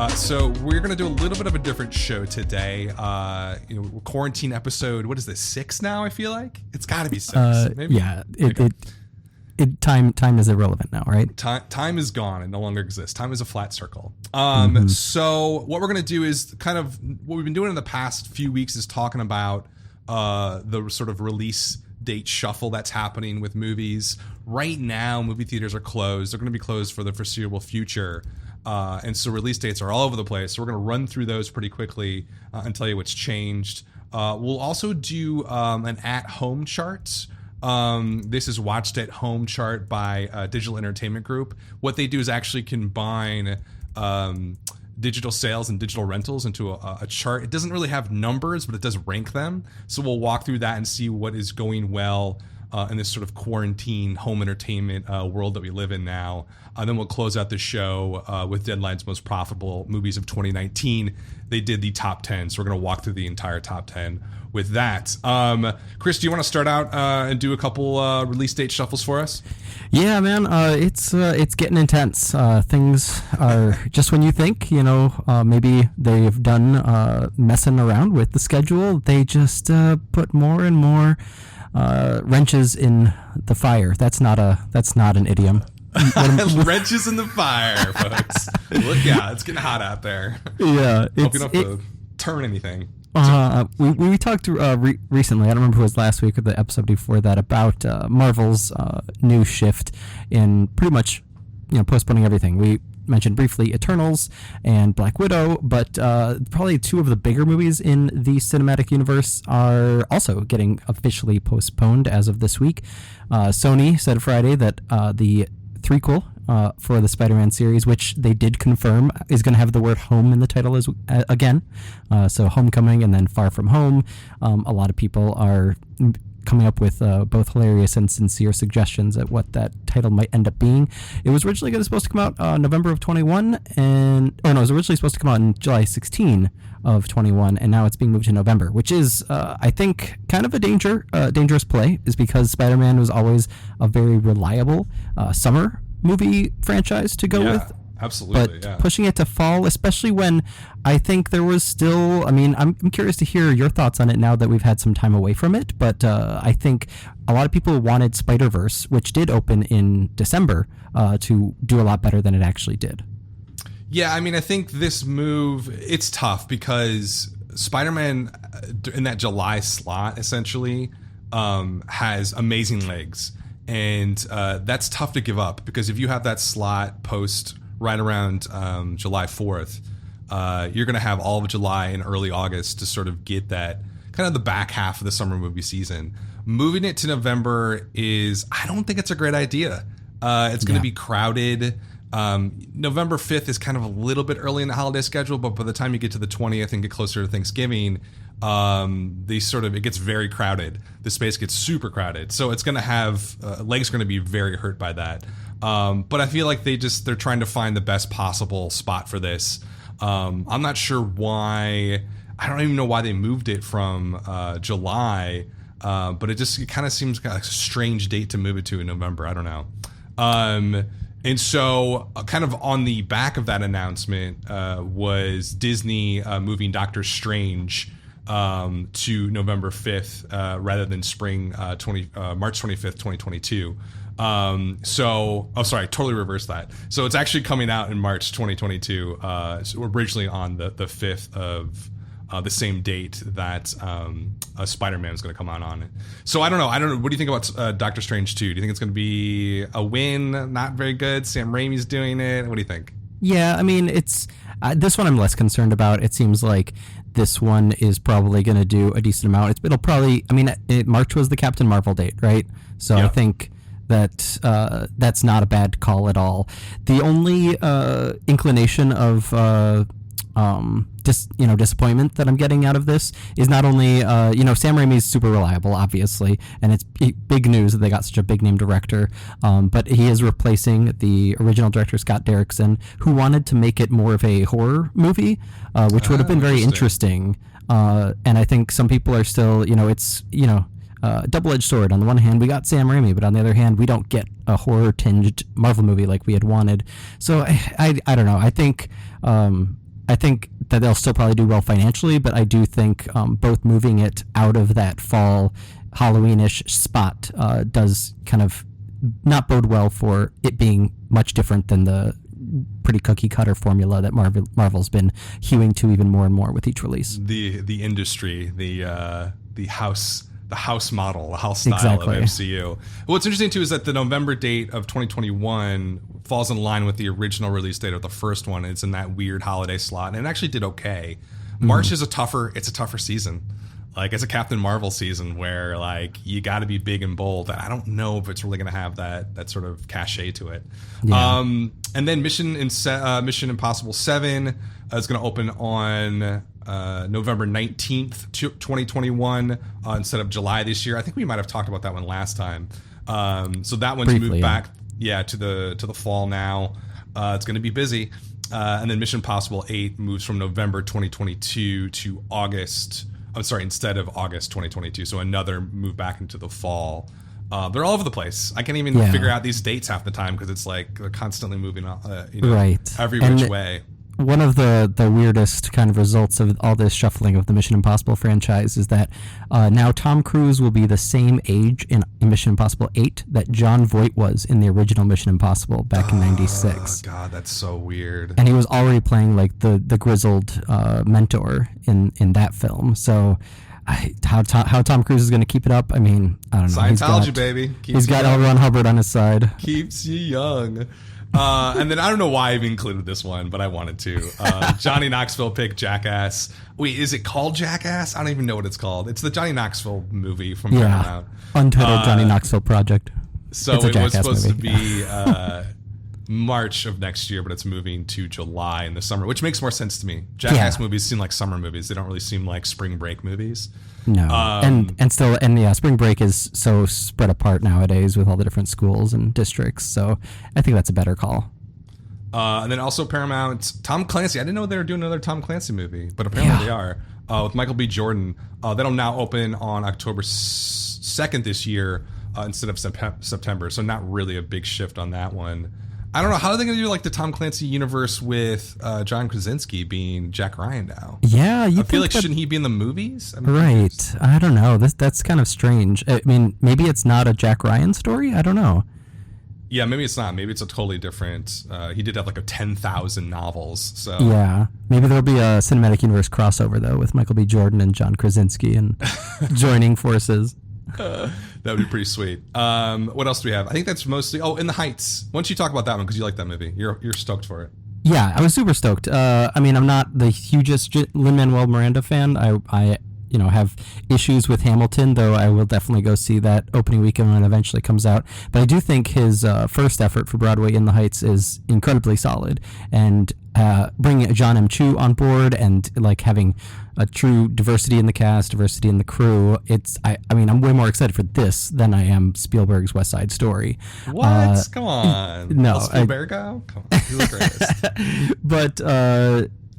So we're going to do a little bit of a different show today. Quarantine episode. What is this? 6 now? I feel like it's got to be 6. Maybe? Yeah. Time is irrelevant now, right? Time is gone and no longer exists. Time is a flat circle. Mm-hmm. So what we're going to do is kind of what we've been doing in the past few weeks is talking about the sort of release date shuffle that's happening with movies. Right now, movie theaters are closed. They're going to be closed for the foreseeable future. And so release dates are all over the place. So we're going to run through those pretty quickly and tell you what's changed. We'll also do an at-home chart. This is Watched at Home chart by Digital Entertainment Group. What they do is actually combine digital sales and digital rentals into a chart. It doesn't really have numbers, but it does rank them. So we'll walk through that and see what is going well in this sort of quarantine home entertainment world that we live in now. Then we'll close out the show with Deadline's most profitable movies of 2019. They did the top 10, so we're going to walk through the entire top 10 with that. Chris, do you want to start out and do a couple release date shuffles for us? Yeah, man, it's getting intense. Things are just when you think, maybe they've done messing around with the schedule, they just put more and more wrenches in the fire. That's not an idiom. Wrenches in the fire, folks. Look out, it's getting hot out there. Yeah, hope you don't have to turn anything. We talked recently, I don't remember if it was last week or the episode before that, about Marvel's new shift in pretty much postponing everything. We mentioned briefly Eternals and Black Widow, but probably two of the bigger movies in the cinematic universe are also getting officially postponed as of this week. Sony said Friday that the threequel for the Spider-Man series, which they did confirm is going to have the word home in the title again. So Homecoming and then Far From Home. A lot of people are coming up with both hilarious and sincere suggestions at what that title might end up being. It was originally supposed to come out November of 21, it was originally supposed to come out in July 16 of 21, and now it's being moved to November, which is, I think, kind of a dangerous play, is because Spider-Man was always a very reliable summer movie franchise to go with. Absolutely, but pushing it to fall, especially when I think there was still, I'm curious to hear your thoughts on it now that we've had some time away from it, but I think a lot of people wanted Spider-Verse, which did open in December, to do a lot better than it actually did. Yeah, I think this move, it's tough because Spider-Man in that July slot essentially has amazing legs, and that's tough to give up, because if you have that slot post right around July 4th, you're going to have all of July and early August to sort of get that kind of the back half of the summer movie season. Moving it to November I don't think it's a great idea. It's going to be crowded. November 5th is kind of a little bit early in the holiday schedule, but by the time you get to the 20th and get closer to Thanksgiving, it gets very crowded. The space gets super crowded. So it's going to have, legs are going to be very hurt by that. But I feel like they're trying to find the best possible spot for this. I'm not sure why. I don't even know why they moved it from July, but it kind of seems like a strange date to move it to in November. I don't know. And so kind of on the back of that announcement was Disney moving Doctor Strange to November 5th rather than March 25th, 2022. Totally reversed that. So it's actually coming out in March 2022. Originally on the 5th of the same date that Spider-Man is going to come out on it. So I don't know. What do you think about Doctor Strange 2? Do you think it's going to be a win? Not very good. Sam Raimi's doing it. What do you think? Yeah, it's this one I'm less concerned about. It seems like this one is probably going to do a decent amount. It'll probably, March was the Captain Marvel date, right? So I think that that's not a bad call at all. The only inclination of disappointment that I'm getting out of this is not only Sam Raimi's super reliable, obviously, and it's big news that they got such a big name director, but he is replacing the original director Scott Derrickson, who wanted to make it more of a horror movie, which would have been very interesting. And I think some people are still, it's double-edged sword. On the one hand, we got Sam Raimi, but on the other hand, we don't get a horror-tinged Marvel movie like we had wanted. So I don't know. I think I think that they'll still probably do well financially, but I do think both moving it out of that fall Halloweenish spot does kind of not bode well for it being much different than the pretty cookie cutter formula that Marvel's been hewing to even more and more with each release. The industry, the house model, the house style of MCU. What's interesting too is that the November date of 2021 falls in line with the original release date of the first one. It's in that weird holiday slot, and it actually did okay. March is a tougher season. Like, it's a Captain Marvel season where, like, you got to be big and bold. I don't know if it's really going to have that sort of cachet to it. Yeah. And then Mission Impossible 7 is going to open on November 19th, 2021, instead of July this year. I think we might have talked about that one last time. So that one's moved back, to the fall now. It's going to be busy. And then Mission Impossible 8 moves from November 2022 to August. I'm sorry, instead of August 2022. So another move back into the fall. They're all over the place. I can't even figure out these dates half the time because it's like they're constantly moving every which way. One of the weirdest kind of results of all this shuffling of the Mission Impossible franchise is that now Tom Cruise will be the same age in Mission Impossible 8 that Jon Voight was in the original Mission Impossible back in '96. God, that's so weird. And he was already playing like the grizzled mentor in that film. So how Tom Cruise is going to keep it up, I mean, I don't know. Scientology, baby. He's got L. Ron Hubbard on his side. Keeps you young. And then I don't know why I've included this one, but I wanted to. Johnny Knoxville picked Jackass. Wait, is it called Jackass? I don't even know what it's called. It's the Johnny Knoxville movie from Paramount. Untitled Johnny Knoxville Project. So it was supposed to be March of next year, but it's moving to July in the summer, which makes more sense to me. Jackass movies seem like summer movies. They don't really seem like spring break movies. No, and spring break is so spread apart nowadays with all the different schools and districts. So I think that's a better call. And then also Paramount, Tom Clancy. I didn't know they were doing another Tom Clancy movie, but apparently they are. With Michael B. Jordan. That'll now open on October 2nd this year instead of September. So not really a big shift on that one. I don't know. How are they going to do like the Tom Clancy universe with John Krasinski being Jack Ryan now? Yeah, I feel like shouldn't he be in the movies? Right. I don't know. That's kind of strange. I mean, maybe it's not a Jack Ryan story. I don't know. Yeah, maybe it's not. Maybe it's a totally different. He did have like 10,000 novels. So yeah, maybe there'll be a cinematic universe crossover though with Michael B. Jordan and John Krasinski and joining forces. That would be pretty sweet. What else do we have? I think that's mostly. Oh, In the Heights. Why don't you talk about that one because you like that movie? You're stoked for it. Yeah, I was super stoked. I mean, I'm not the hugest Lin-Manuel Miranda fan. I have issues with Hamilton, though I will definitely go see that opening weekend when it eventually comes out. But I do think his first effort for Broadway, In the Heights, is incredibly solid. And bringing John M. Chu on board and like having a true diversity in the cast, diversity in the crew, I'm way more excited for this than I am Spielberg's West Side Story. What? Come on. No. Spielberg? Come on. He's the greatest. But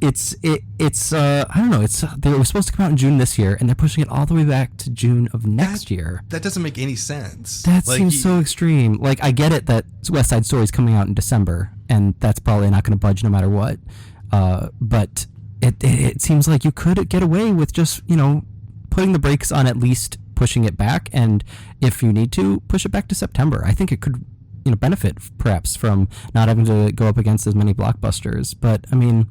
it's I don't know. They were supposed to come out in June this year, and they're pushing it all the way back to June of next year. That doesn't make any sense. That seems so extreme. Like, I get it that West Side Story is coming out in December, and that's probably not going to budge no matter what. But it seems like you could get away with just putting the brakes on at least pushing it back, and if you need to push it back to September. I think it could benefit perhaps from not having to go up against as many blockbusters. But I mean,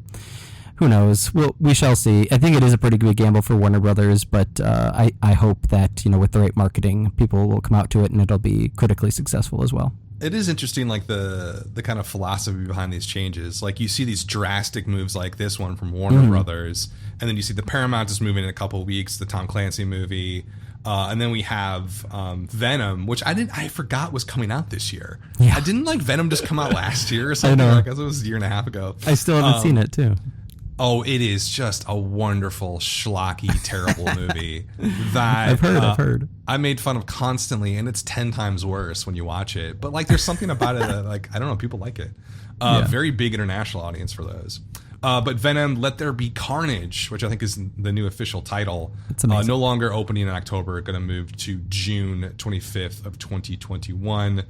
who knows? We shall see. I think it is a pretty big gamble for Warner Brothers, but I hope that with the right marketing, people will come out to it and it'll be critically successful as well. It is interesting, like the kind of philosophy behind these changes. Like, you see these drastic moves like this one from Warner Brothers, and then you see the Paramount is moving in a couple of weeks, the Tom Clancy movie, and then we have Venom, which I forgot was coming out this year. Yeah. I didn't Venom just come out last year or something. I guess it was a year and a half ago. I still haven't seen it too. Oh, it is just a wonderful, schlocky, terrible movie that I've heard. I made fun of constantly, and it's 10 times worse when you watch it. But there's something about it that I don't know, people like it. Very big international audience for those. But Venom, Let There Be Carnage, which I think is the new official title, no longer opening in October, going to move to June 25th of 2021,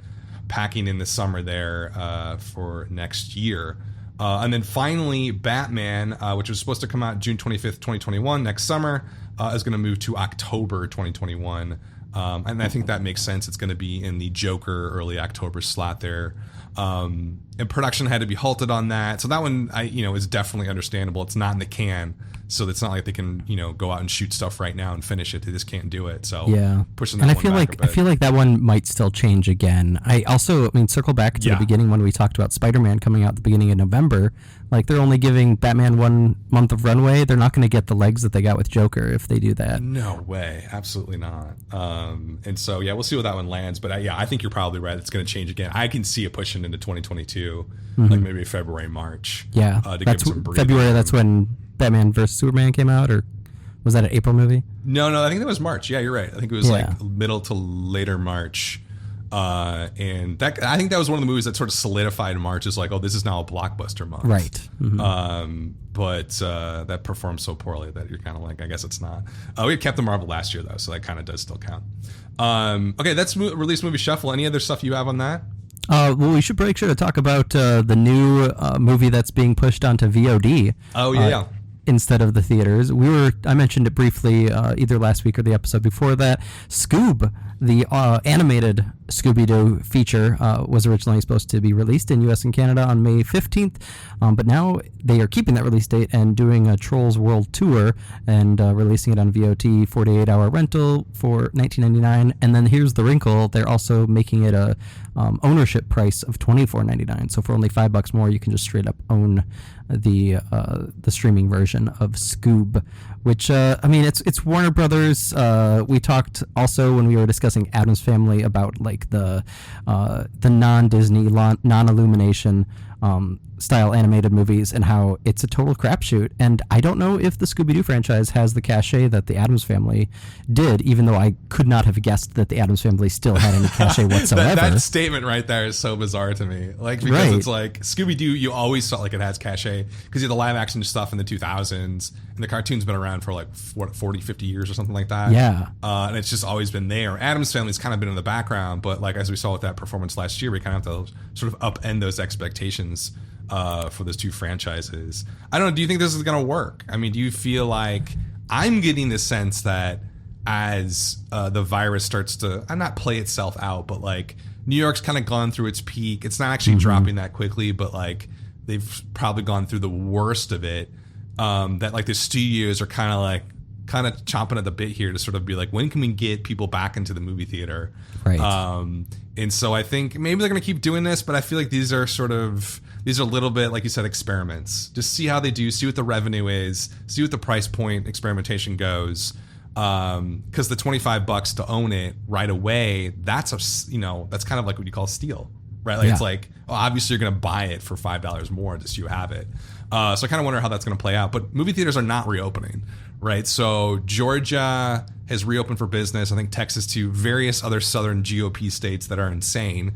packing in the summer there for next year. And then finally, Batman, which was supposed to come out June 25th, 2021, next summer, is going to move to October 2021. And I think that makes sense. It's going to be in the Joker early October slot there. And production had to be halted on that. So that one, is definitely understandable. It's not in the can. So it's not like they can, go out and shoot stuff right now and finish it. They just can't do it. So yeah, pushing that and I feel like that one might still change again. Circle back to the beginning when we talked about Spider-Man coming out at the beginning of November. Like, they're only giving Batman 1 month of runway. They're not going to get the legs that they got with Joker if they do that. No way. Absolutely not. And so, we'll see where that one lands. But I think you're probably right. It's going to change again. I can see it pushing into 2022, like maybe February, March. Yeah. That's February. That's when Batman vs. Superman came out, or was that an April movie? No, I think that was March. Yeah, you're right. I think it was like middle to later March. And I think that was one of the movies that sort of solidified March as like, oh, this is now a blockbuster month. Right. Mm-hmm. But that performed so poorly that you're kind of like, I guess it's not. We had Captain Marvel last year though, so that kind of does still count. Okay, that's release movie shuffle. Any other stuff you have on that? Well, we should make sure to talk about the new movie that's being pushed onto VOD. Oh yeah. Instead of the theaters. I mentioned it briefly either last week or the episode before that. Scoob, the animated Scooby-Doo feature, was originally supposed to be released in US and Canada on May 15th, but now they are keeping that release date and doing a Trolls World Tour and releasing it on VOD 48-hour rental for $19.99. And then here's the wrinkle, they're also making it a ownership price of $24.99. So for only $5 more, you can just straight up own the streaming version of Scoob, which it's Warner Brothers. We talked also when we were discussing Addams Family about like the non-Disney, non-Illumination style animated movies and how it's a total crapshoot. And I don't know if the Scooby-Doo franchise has the cachet that the Addams Family did, even though I could not have guessed that the Addams Family still had any cachet whatsoever. that statement right there is so bizarre to me. Like, because it's like Scooby-Doo, you always felt like it has cachet because you had the live action stuff in the 2000s and the cartoon's been around for like 40, 50 years or something like that. Yeah. And it's just always been there. Addams Family's kind of been in the background, but like as we saw with that performance last year, we kind of have to sort of upend those expectations for those two franchises. I don't know. Do you think this is going to work? I mean, do you feel like I'm getting the sense that as the virus starts to not play itself out, but like New York's kind of gone through its peak. It's not actually dropping that quickly, but like they've probably gone through the worst of it. That like the studios are kind of chomping at the bit here to sort of be like, when can we get people back into the movie theater? Right. And so I think maybe they're going to keep doing this, but I feel like these are a little bit, like you said, experiments. Just see how they do, see what the revenue is, see what the price point experimentation goes. Because the $25 to own it right away, that's kind of like what you call steal, right? Like It's like, obviously you're going to buy it for $5 more just so you have it. So I kind of wonder how that's going to play out. But movie theaters are not reopening, right? So Georgia has reopened for business. I think Texas too. Various other southern GOP states that are insane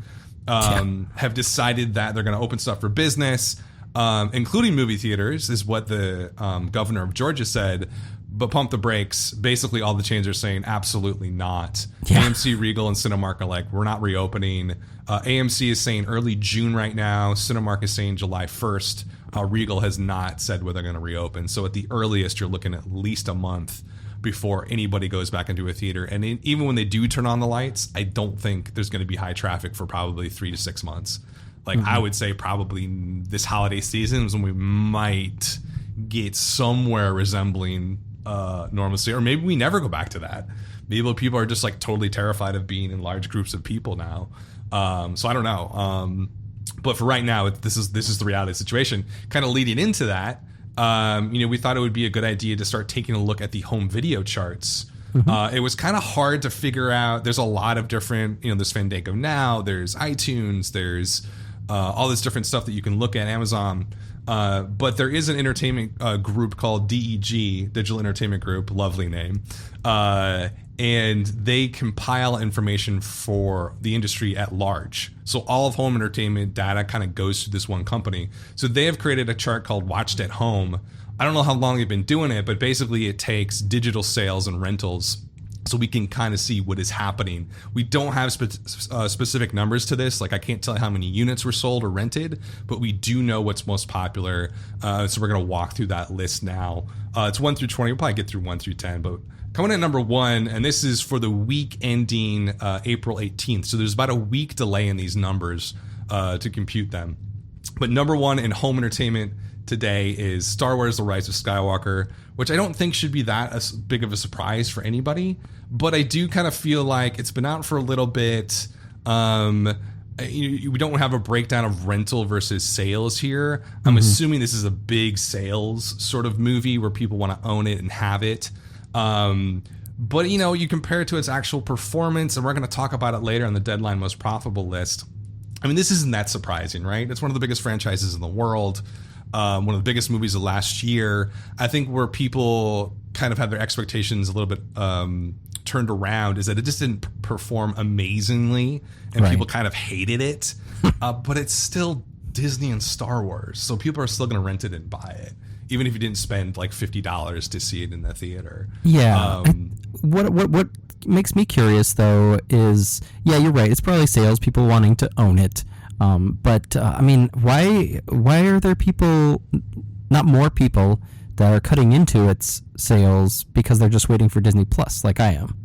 have decided that they're going to open stuff for business, including movie theaters, is what the governor of Georgia said. But pump the brakes. Basically, all the chains are saying absolutely not. Yeah. AMC, Regal, and Cinemark are like, we're not reopening. AMC is saying early June right now. Cinemark is saying July 1st. Regal has not said whether they're going to reopen. So at the earliest, you're looking at least a month before anybody goes back into a theater. And even when they do turn on the lights, I don't think there's going to be high traffic for probably 3 to 6 months. Like I would say probably this holiday season is when we might get somewhere resembling normalcy, or maybe we never go back to that. Maybe people are just like totally terrified of being in large groups of people now. So I don't know. But for right now, this is the reality situation. Kind of leading into that, we thought it would be a good idea to start taking a look at the home video charts. It was kind of hard to figure out. There's a lot of different, there's Fandango Now, there's iTunes, there's all this different stuff that you can look at, Amazon. But there is an entertainment group called DEG, Digital Entertainment Group, lovely name. And they compile information for the industry at large. So all of home entertainment data kind of goes to this one company. So they have created a chart called Watched at Home. I don't know how long they've been doing it, but basically it takes digital sales and rentals. so we can kind of see what is happening. We don't have specific numbers to this. Like, I can't tell you how many units were sold or rented, but we do know what's most popular. So we're going to walk through that list now. It's 1 through 20. We'll probably get through 1 through 10, but coming in at number 1, and this is for the week ending April 18th. So there's about a week delay in these numbers to compute them. But number 1 in home entertainment today is Star Wars: The Rise of Skywalker, which I don't think should be that big of a surprise for anybody, but I do kind of feel like it's been out for a little bit. We don't have a breakdown of rental versus sales here. I'm assuming this is a big sales sort of movie where people want to own it and have it. But you compare it to its actual performance, and we're going to talk about it later on the Deadline Most Profitable list. I mean, this isn't that surprising, right? It's one of the biggest franchises in the world. One of the biggest movies of last year. I think where people kind of had their expectations a little bit turned around is that it just didn't perform amazingly, and people kind of hated it. But it's still Disney and Star Wars, so people are still going to rent it and buy it, even if you didn't spend like $50 to see it in the theater. Yeah. What makes me curious though is, yeah, you're right. It's probably sales, people wanting to own it. But I mean, why are there not more people that are cutting into its sales because they're just waiting for Disney Plus like I am?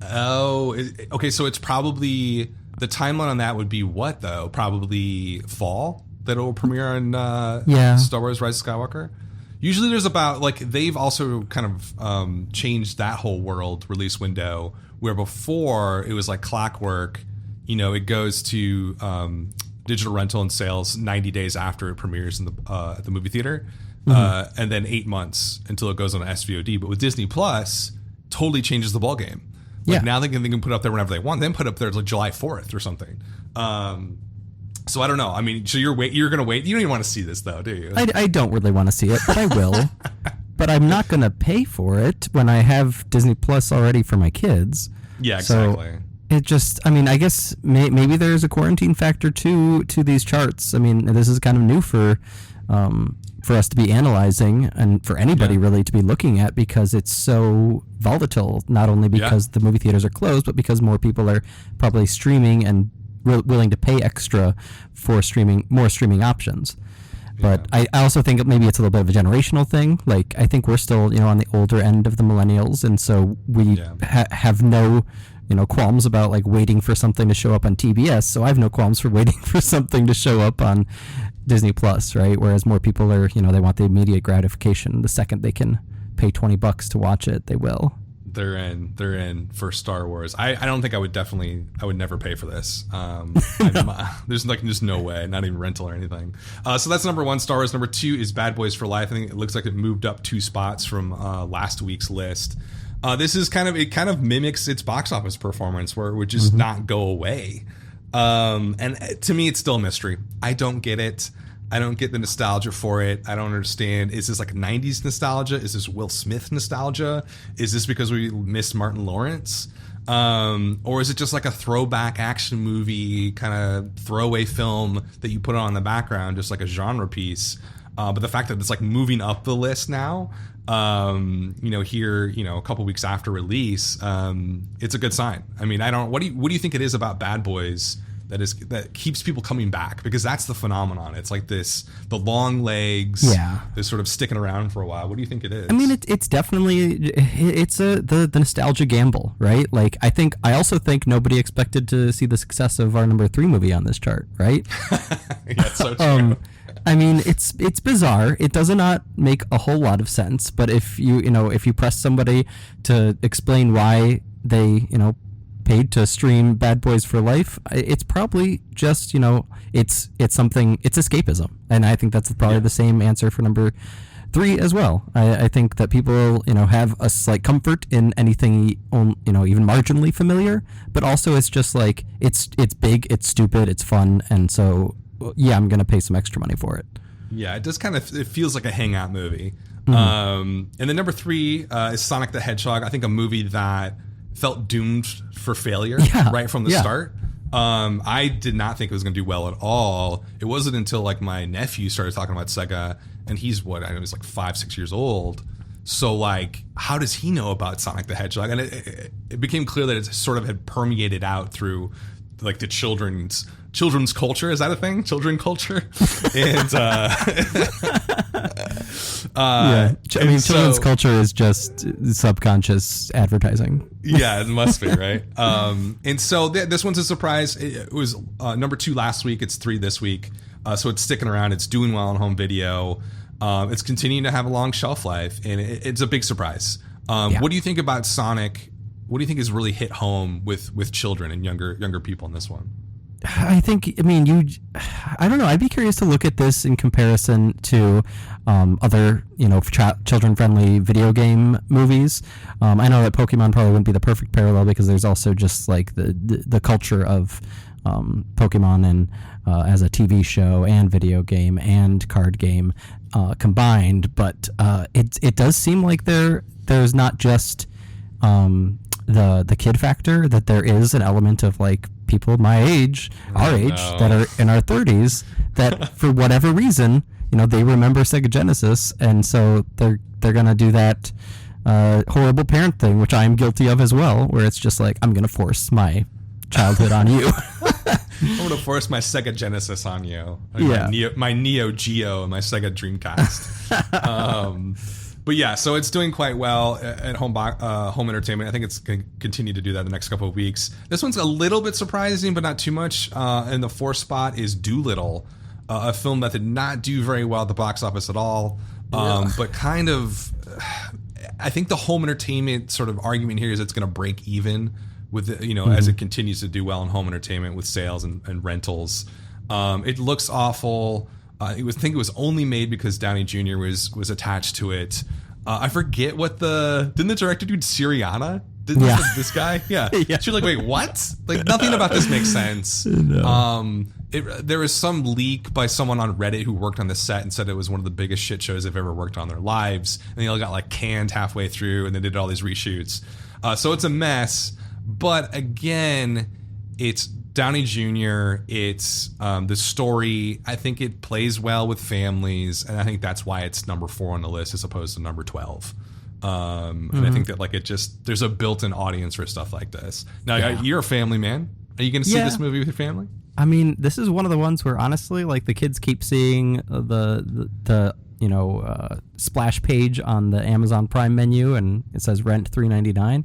Oh, okay. So it's probably, the timeline on that would be what though? Probably fall that it will premiere on Star Wars: Rise of Skywalker. Usually there's about, like, they've also kind of changed that whole world release window, where before it was like clockwork. It goes to digital rental and sales 90 days after it premieres in at the movie theater, and then 8 months until it goes on SVOD. But with Disney Plus, totally changes the ballgame. Like, now they can put it up there whenever they want. Then put it up there like July 4th or something. So I don't know. I mean, so you're going to wait. You don't even want to see this though, do you? I don't really want to see it, but I will. But I'm not going to pay for it when I have Disney Plus already for my kids. Yeah, exactly. So it just, I mean, I guess maybe there's a quarantine factor to these charts. I mean, this is kind of new for us to be analyzing, and for anybody really to be looking at, because it's so volatile, not only because the movie theaters are closed, but because more people are probably streaming and willing to pay extra for more streaming options. But I also think maybe it's a little bit of a generational thing. Like, I think we're still, on the older end of the millennials, and so we have no, qualms about like waiting for something to show up on TBS. So I have no qualms for waiting for something to show up on Disney Plus, right? Whereas more people are, they want the immediate gratification. The second they can pay $20 to watch it, they will. They're in for Star Wars. I don't think I would never pay for this. There's like just no way, not even rental or anything. So that's number 1, Star Wars. Number 2 is Bad Boys for Life. I think it looks like it moved up 2 spots from last week's list. This is kind of mimics its box office performance, where it would just not go away. And to me, it's still a mystery. I don't get it. I don't get the nostalgia for it. I don't understand. Is this like 90s nostalgia? Is this Will Smith nostalgia? Is this because we missed Martin Lawrence? Or is it just like a throwback action movie, kind of throwaway film that you put on in the background, just like a genre piece? But the fact that it's like moving up the list now, here, a couple weeks after release, it's a good sign. I mean, what do you think it is about Bad Boys that keeps people coming back? Because that's the phenomenon. It's like the long legs, they're sort of sticking around for a while. What do you think it is? I mean, it's definitely the nostalgia gamble, right? Like, I also think nobody expected to see the success of our number 3 movie on this chart, right? Yeah, it's so true. I mean, it's bizarre. It does not make a whole lot of sense. But if you press somebody to explain why they paid to stream Bad Boys for Life, it's probably just it's escapism, and I think that's probably the same answer for number 3 as well. I think that people have a slight comfort in anything even marginally familiar, but also it's just like it's big, it's stupid, it's fun, and so I'm gonna pay some extra money for it. Yeah, it does it feels like a hangout movie. And then number 3 is Sonic the Hedgehog. I think a movie that felt doomed for failure right from the start. I did not think it was going to do well at all. It wasn't until like my nephew started talking about Sega, and he's he's like 5-6 years old. So like, how does he know about Sonic the Hedgehog? And it became clear that it sort of had permeated out through like the children's culture. Is that a thing? Children culture? And I mean, children's culture is just subconscious advertising. Yeah, it must be, right? And so this one's a surprise. It was number 2 last week. It's 3 this week. So it's sticking around. It's doing well on home video. It's continuing to have a long shelf life, and it's a big surprise. What do you think about Sonic? What do you think has really hit home with children and younger people in this one? I think, I mean, I don't know. I'd be curious to look at this in comparison to other, children-friendly video game movies. I know that Pokemon probably wouldn't be the perfect parallel because there's also just like the culture of Pokemon and as a TV show and video game and card game combined. But it does seem like there's not just the kid factor, that there is an element of like people my age, our age, that are in our 30s, that for whatever reason, they remember Sega Genesis, and so they're gonna do that horrible parent thing, which I am guilty of as well, where it's just like, I'm gonna force my childhood on you. I'm gonna force my Sega Genesis on you. My Neo Geo and my Sega Dreamcast. But yeah, so it's doing quite well at home entertainment. I think it's going to continue to do that the next couple of weeks. This one's a little bit surprising, but not too much. And the 4th spot is Doolittle, a film that did not do very well at the box office at all. But kind of, I think the home entertainment sort of argument here is it's going to break even with as it continues to do well in home entertainment with sales and rentals. It looks awful. I think it was only made because Downey Jr. was attached to it. I forget what didn't the director do Syriana? This guy? Yeah. She's like, wait, what? Like, nothing about this makes sense. No. There was some leak by someone on Reddit who worked on the set and said it was one of the biggest shit shows they've ever worked on in their lives. And they all got like canned halfway through, and they did all these reshoots. So it's a mess. But again, it's Downey Jr., it's the story. I think it plays well with families, and I think that's why it's number 4 on the list as opposed to number 12. And I think that like there's a built-in audience for stuff like this. Now, you're a family man. Are you going to see this movie with your family? I mean, this is one of the ones where honestly, like the kids keep seeing the splash page on the Amazon Prime menu, and it says rent $3.99,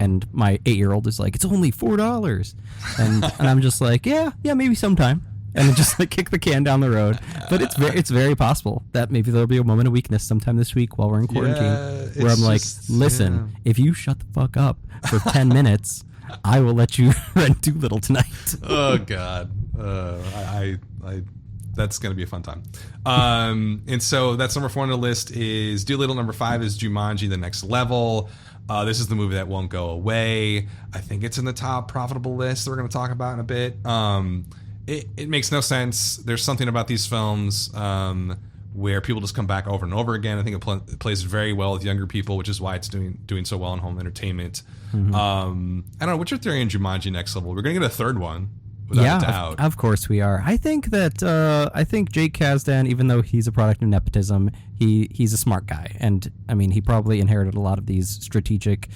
and my 8-year-old is like, it's only $4, and I'm just like, yeah, maybe sometime, and just like kick the can down the road. But it's very possible that maybe there'll be a moment of weakness sometime this week while we're in quarantine, where I'm like, listen, if you shut the fuck up for 10 minutes, I will let you rent Doolittle tonight. Oh God, I that's going to be a fun time. And so that's number 4 on the list is Doolittle. Number 5 is Jumanji: The Next Level. This is the movie that won't go away. I think it's in the top profitable list that we're going to talk about in a bit. It makes no sense. There's something about these films where people just come back over and over again. I think it plays very well with younger people, which is why it's doing so well in home entertainment. I don't know. What's your theory on Jumanji: Next Level? We're going to get a third one. Without a doubt. Of course we are. I think that Jake Kasdan, even though he's a product of nepotism, he's a smart guy, and I mean he probably inherited a lot of these strategic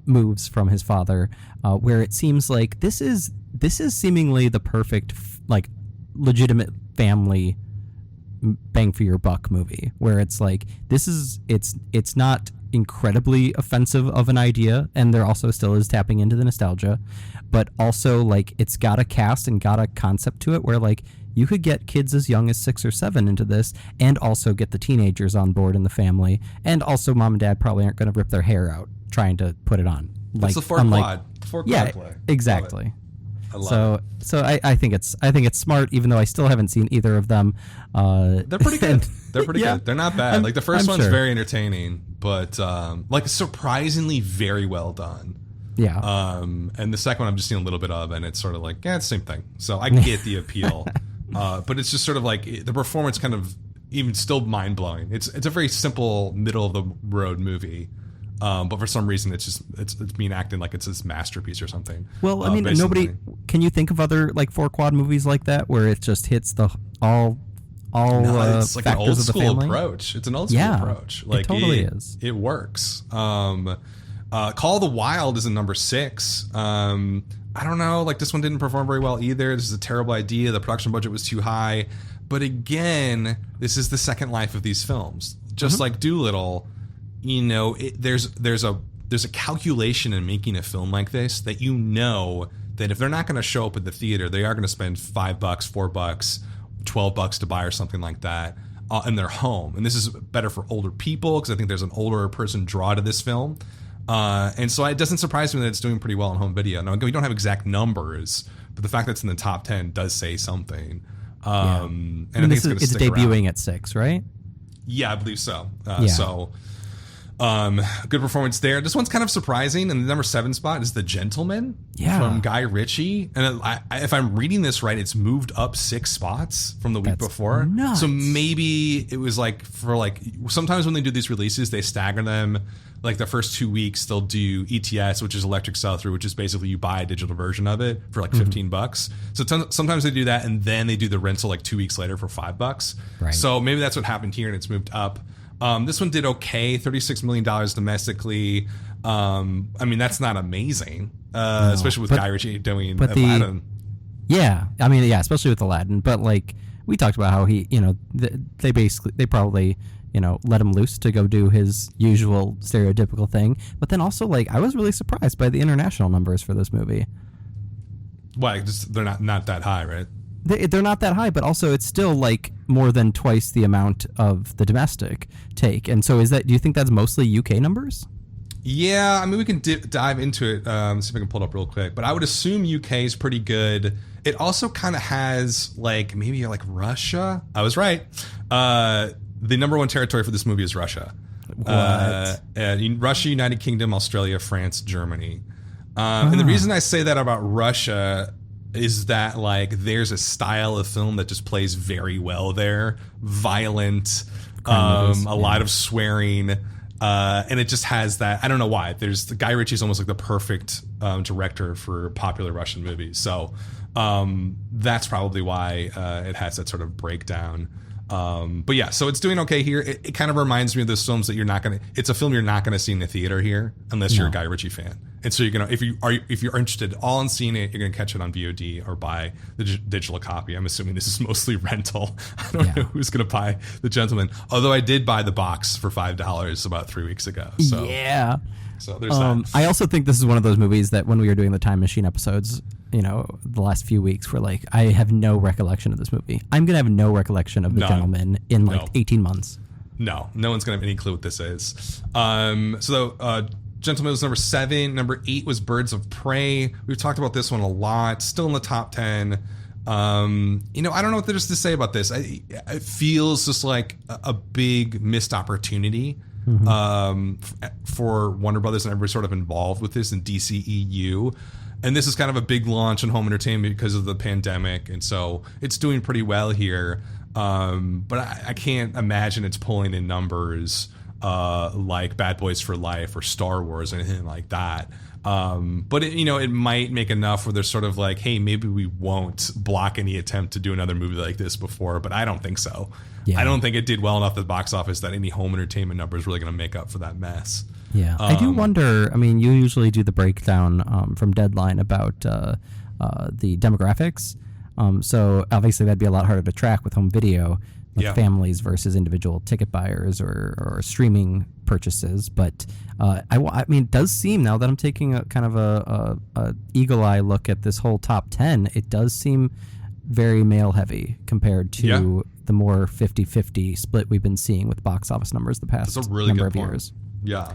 moves from his father, where it seems like this is seemingly the perfect like legitimate family bang for your buck movie, where it's like it's not incredibly offensive of an idea, and there also still is tapping into the nostalgia, but also like it's got a cast and got a concept to it where like you could get kids as young as 6 or 7 into this, and also get the teenagers on board in the family, and also mom and dad probably aren't going to rip their hair out trying to put it on. Like, it's the four quad play. Exactly. So I think it's smart, even though I still haven't seen either of them. They're pretty good. They're pretty good. They're not bad. Like the first one's very entertaining, but like surprisingly very well done. Yeah. And the second one I'm just seeing a little bit of, and it's sort of like, it's the same thing. So I get the appeal, but it's just sort of like the performance kind of even still mind blowing. It's a very simple middle of the road movie. But for some reason, it's being acted like it's this masterpiece or something. Well, I mean, nobody. Can you think of other like 4 quad movies like that where it just hits all all No, it's like an factors old of the school family. approach. It's an old school approach. Like it totally is. It works. Call of the Wild is in number 6. I don't know. Like this one didn't perform very well either. This is a terrible idea. The production budget was too high. But again, this is the second life of these films. Just like Dolittle, you know, there's a calculation in making a film like this that you know that if they're not going to show up at the theater, they are going to spend $5, $4, $12 to buy or something like that in their home. And this is better for older people because I think there's an older person draw to this film. And so it doesn't surprise me that it's doing pretty well on home video. Now, we don't have exact numbers, but the fact that it's in the top 10 does say something. And I think it's debuting at 6, right? Yeah, I believe so. So good performance there. This one's kind of surprising. And the number 7 spot is The Gentleman from Guy Ritchie. And if I'm reading this right, it's moved up 6 spots from the week before. Nuts. So maybe it was like sometimes when they do these releases, they stagger them. Like the first 2 weeks, they'll do ETS, which is electric sell-through, which is basically you buy a digital version of it for like $15. So sometimes they do that, and then they do the rental like 2 weeks later for $5. Right. So maybe that's what happened here, and it's moved up. This one did okay, $36 million domestically. I mean, that's not amazing, especially with Guy Ritchie doing Aladdin. Especially with Aladdin. But like we talked about how he, you know, they probably, you know, let him loose to go do his usual stereotypical thing. But then also, like, I was really surprised by the international numbers for this movie. Why? They're not that high, right? They're not that high, but also it's still like more than twice the amount of the domestic take. And so do you think that's mostly UK numbers? Yeah, I mean, we can dive into it. See if I can pull it up real quick. But I would assume UK is pretty good. It also kind of has like maybe like Russia. I was right. The number 1 territory for this movie is Russia. What? Russia, United Kingdom, Australia, France, Germany. And the reason I say that about Russia is that like there's a style of film that just plays very well there. Violent, a lot of swearing. And it just has that. I don't know why. The Guy Ritchie's almost like the perfect director for popular Russian movies. So that's probably why it has that sort of breakdown. But yeah, so it's doing okay here. It kind of reminds me of those films that it's a film you're not gonna see in the theater here unless you're a Guy Ritchie fan. And so you're gonna, if you're interested at all in seeing it, you're gonna catch it on VOD or buy the digital copy. I'm assuming this is mostly rental. I don't know who's gonna buy The Gentleman. Although I did buy the box for $5 about 3 weeks ago. So yeah. So there's that. I also think this is one of those movies that when we were doing the Time Machine episodes, you know, the last few weeks, we're like, I have no recollection of this movie. I'm going to have no recollection of The Gentleman in like 18 months. No one's going to have any clue what this is. Gentleman was number 7. Number 8 was Birds of Prey. We've talked about this one a lot. Still in the top 10. You know, I don't know what there's to say about this. It feels just like a big missed opportunity. For Warner Brothers and everybody sort of involved with this in DCEU. And this is kind of a big launch in home entertainment because of the pandemic. And so it's doing pretty well here. But I can't imagine it's pulling in numbers like Bad Boys for Life or Star Wars or anything like that. But it might make enough where they're sort of like, hey, maybe we won't block any attempt to do another movie like this before, but I don't think so. Yeah. I don't think it did well enough at the box office that any home entertainment number is really going to make up for that mess. Yeah, I do wonder. I mean, you usually do the breakdown from Deadline about the demographics. So obviously that'd be a lot harder to track with home video, like families versus individual ticket buyers or streaming purchases. But I mean, it does seem, now that I'm taking a kind of a eagle eye look at this whole top 10, it does seem very male heavy compared to the more 50-50 split we've been seeing with box office numbers the past number of years. Yeah.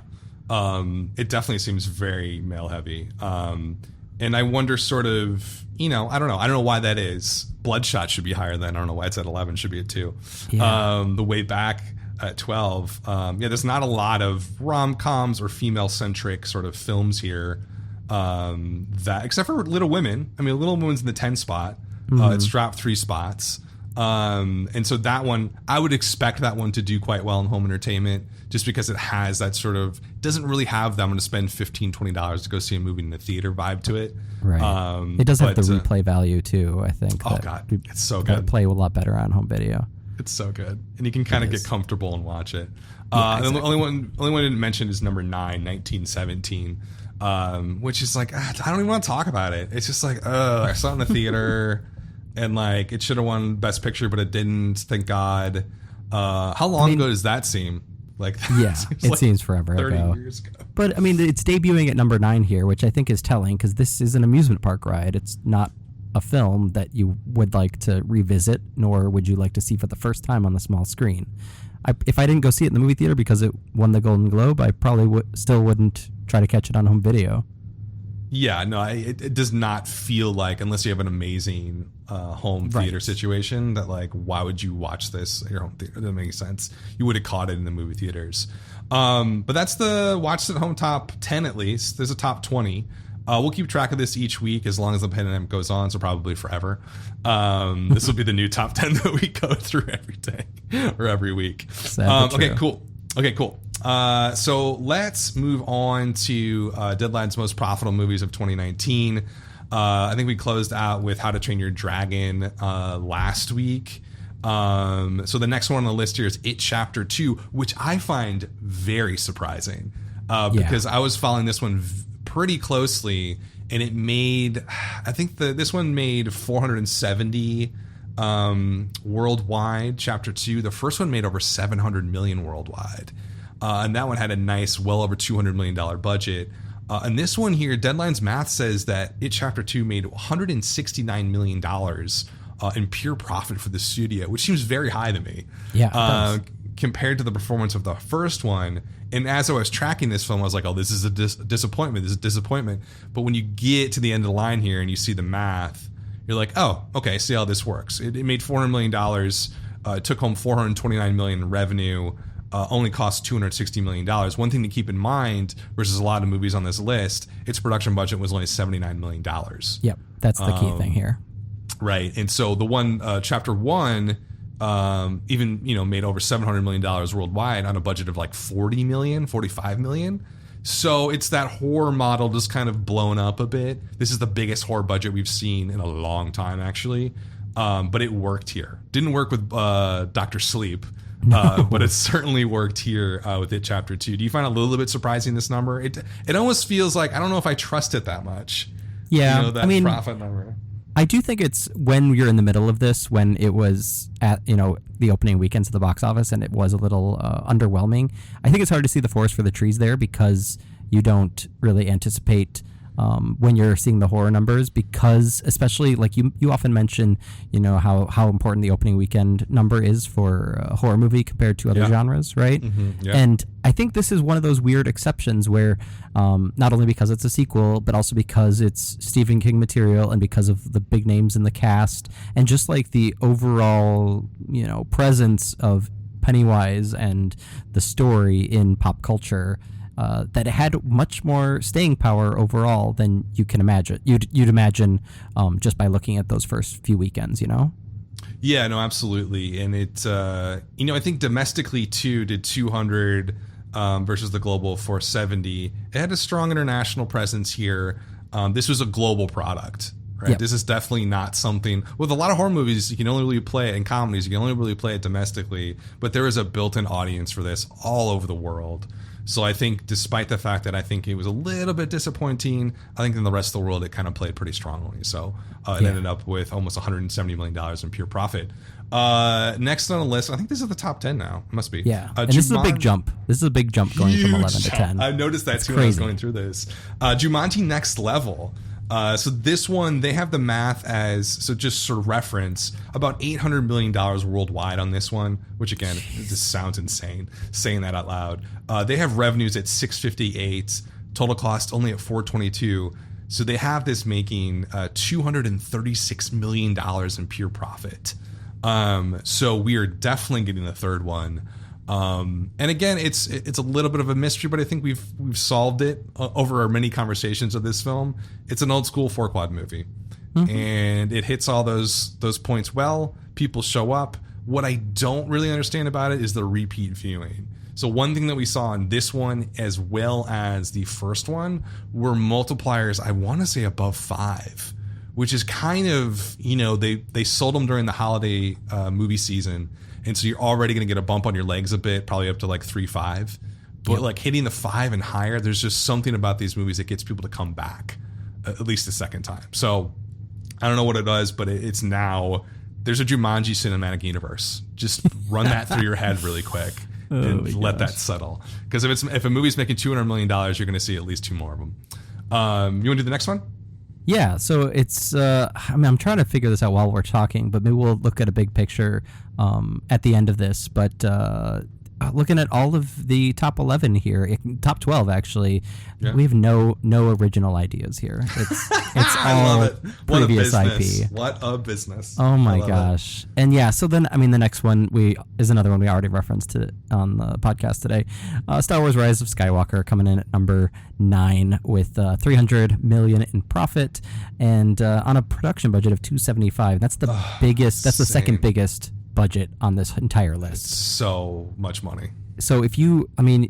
It definitely seems very male heavy. And I wonder sort of, I don't know why that is. Bloodshot should be higher than, I don't know why it's at 11, should be at 2. Yeah. The Way Back at 12. There's not a lot of rom-coms or female-centric sort of films here. That except for Little Women. I mean, Little Women's in the 10 spot. It's dropped 3 spots. And so that one, I would expect that one to do quite well in home entertainment just because it has that sort of, doesn't really have that I'm going to spend $15, $20 to go see a movie in the theater vibe to it. Right. It does have the replay value too, I think. Oh God, it's so good. Play a lot better on home video. It's so good, and you can kind of get comfortable and watch it. Yeah, and exactly. the only one I didn't mention is number 9, 1917, which is like I don't even want to talk about it. It's just like I saw it in the theater, and like it should have won Best Picture, but it didn't. Thank God. How long ago does that seem? Like Yeah, it seems forever 30 ago. years ago. But I mean, it's debuting at number 9 here, which I think is telling because this is an amusement park ride. It's not a film that you would like to revisit, nor would you like to see for the first time on the small screen. If I didn't go see it in the movie theater because it won the Golden Globe, I probably still wouldn't try to catch it on home video. Yeah, no, it does not feel like, unless you have an amazing home theater situation, that like, why would you watch this at your home theater? It doesn't make sense. You would have caught it in the movie theaters. But that's the Watch at Home top 10 at least. There's a top 20. We'll keep track of this each week as long as the pandemic goes on, so probably forever. This will be the new top 10 that we go through every day or every week. Okay, cool. So let's move on to Deadline's most profitable movies of 2019. I think we closed out with How to Train Your Dragon last week. So the next one on the list here is It Chapter 2, which I find very surprising because I was following this one pretty closely, and it made, I think this one made 470 worldwide. Chapter 2, the first one made over 700 million worldwide, and that one had a nice, well over $200 million budget. And this one here, Deadline's math says that It Chapter 2 made $169 million in pure profit for the studio, which seems very high to me. Yeah. Compared to the performance of the first one. And as I was tracking this film, I was like, oh, this is a disappointment. This is a disappointment. But when you get to the end of the line here and you see the math, you're like, oh, okay, see how this works. It made $400 million. It took home $429 million in revenue. Only cost $260 million. One thing to keep in mind, versus a lot of movies on this list, its production budget was only $79 million. Yep, that's the key thing here. Right. And so the one, Chapter 1, even made over $700 million worldwide on a budget of like 40 million, 45 million. So it's that horror model just kind of blown up a bit. This is the biggest horror budget we've seen in a long time, actually. But it worked here. Didn't work with Dr. Sleep, but it certainly worked here with It Chapter 2. Do you find it a little bit surprising, this number? It almost feels like, I don't know if I trust it that much. Yeah, that profit number. I do think it's when you're in the middle of this, when it was at the opening weekends of the box office, and it was a little underwhelming. I think it's hard to see the forest for the trees there because you don't really anticipate when you're seeing the horror numbers, because especially like you often mention, how important the opening weekend number is for a horror movie compared to other genres, right? Mm-hmm. Yeah. And I think this is one of those weird exceptions where not only because it's a sequel, but also because it's Stephen King material and because of the big names in the cast and just like the overall, presence of Pennywise and the story in pop culture, that it had much more staying power overall than you can imagine. You'd imagine just by looking at those first few weekends, Yeah, no, absolutely. And it, I think domestically too did 200 versus the global 470. It had a strong international presence here. This was a global product, right? Yep. This is definitely not something with a lot of horror movies. You can only really play it in comedies. You can only really play it domestically, but there is a built-in audience for this all over the world. So I think despite the fact that I think it was a little bit disappointing, I think in the rest of the world it kind of played pretty strongly. So it ended up with almost $170 million in pure profit. Next on the list, I think this is the top 10 now. It must be. Yeah, and this is a big jump. This is a big jump going from 11 to 10. I noticed that too when I was going through this. Jumanji Next Level. So this one, they have the math as, so just sort of reference, about $800 million worldwide on this one, which again, it just sounds insane saying that out loud. They have revenues at 658, total cost only at 422. So they have this making $236 million in pure profit. So we are definitely getting the third one. And again, it's a little bit of a mystery, but I think we've solved it over our many conversations of this film. It's an old school 4-quad movie, and it hits all those points well. People show up. What I don't really understand about it is the repeat viewing. So one thing that we saw in this one, as well as the first one, were multipliers, I want to say above 5, which is kind of, they sold them during the holiday movie season. and so you're already going to get a bump on your legs a bit, probably up to like 3.5. But like hitting the 5 and higher, there's just something about these movies that gets people to come back at least a second time. So I don't know what it does, but it's now there's a Jumanji cinematic universe. Just run that through your head really quick and let that settle. Because if a movie's making $200 million, you're going to see at least 2 more of them. You want to do the next one? Yeah, so it's, I'm trying to figure this out while we're talking, but maybe we'll look at a big picture at the end of this. But looking at all of the top 11 here, top 12 actually, we have no original ideas here. It's all previous IP. What a business. Oh my gosh. And yeah, so then, the next one is another one we already referenced on the podcast today. Star Wars Rise of Skywalker coming in at number 9 with $300 million in profit and on a production budget of $275. That's the biggest, that's the second biggest budget on this entire list. It's so much money. So if you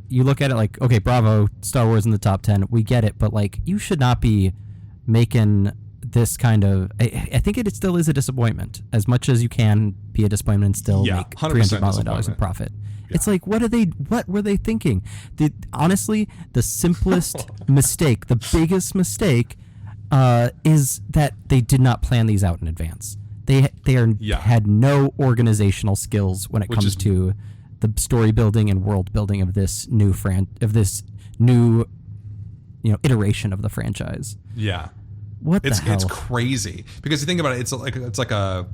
look at it like, okay, bravo, Star Wars in the top 10, we get it, but like you should not be making this kind of, I think it still is a disappointment, as much as you can be a disappointment and still make $300 million in profit. Yeah. It's like, what were they thinking? Honestly, the simplest mistake, the biggest mistake is that they did not plan these out in advance. They had no organizational skills when it comes to the story building and world building of this new iteration of the franchise. Yeah, the hell? It's crazy because you think about it. It's like a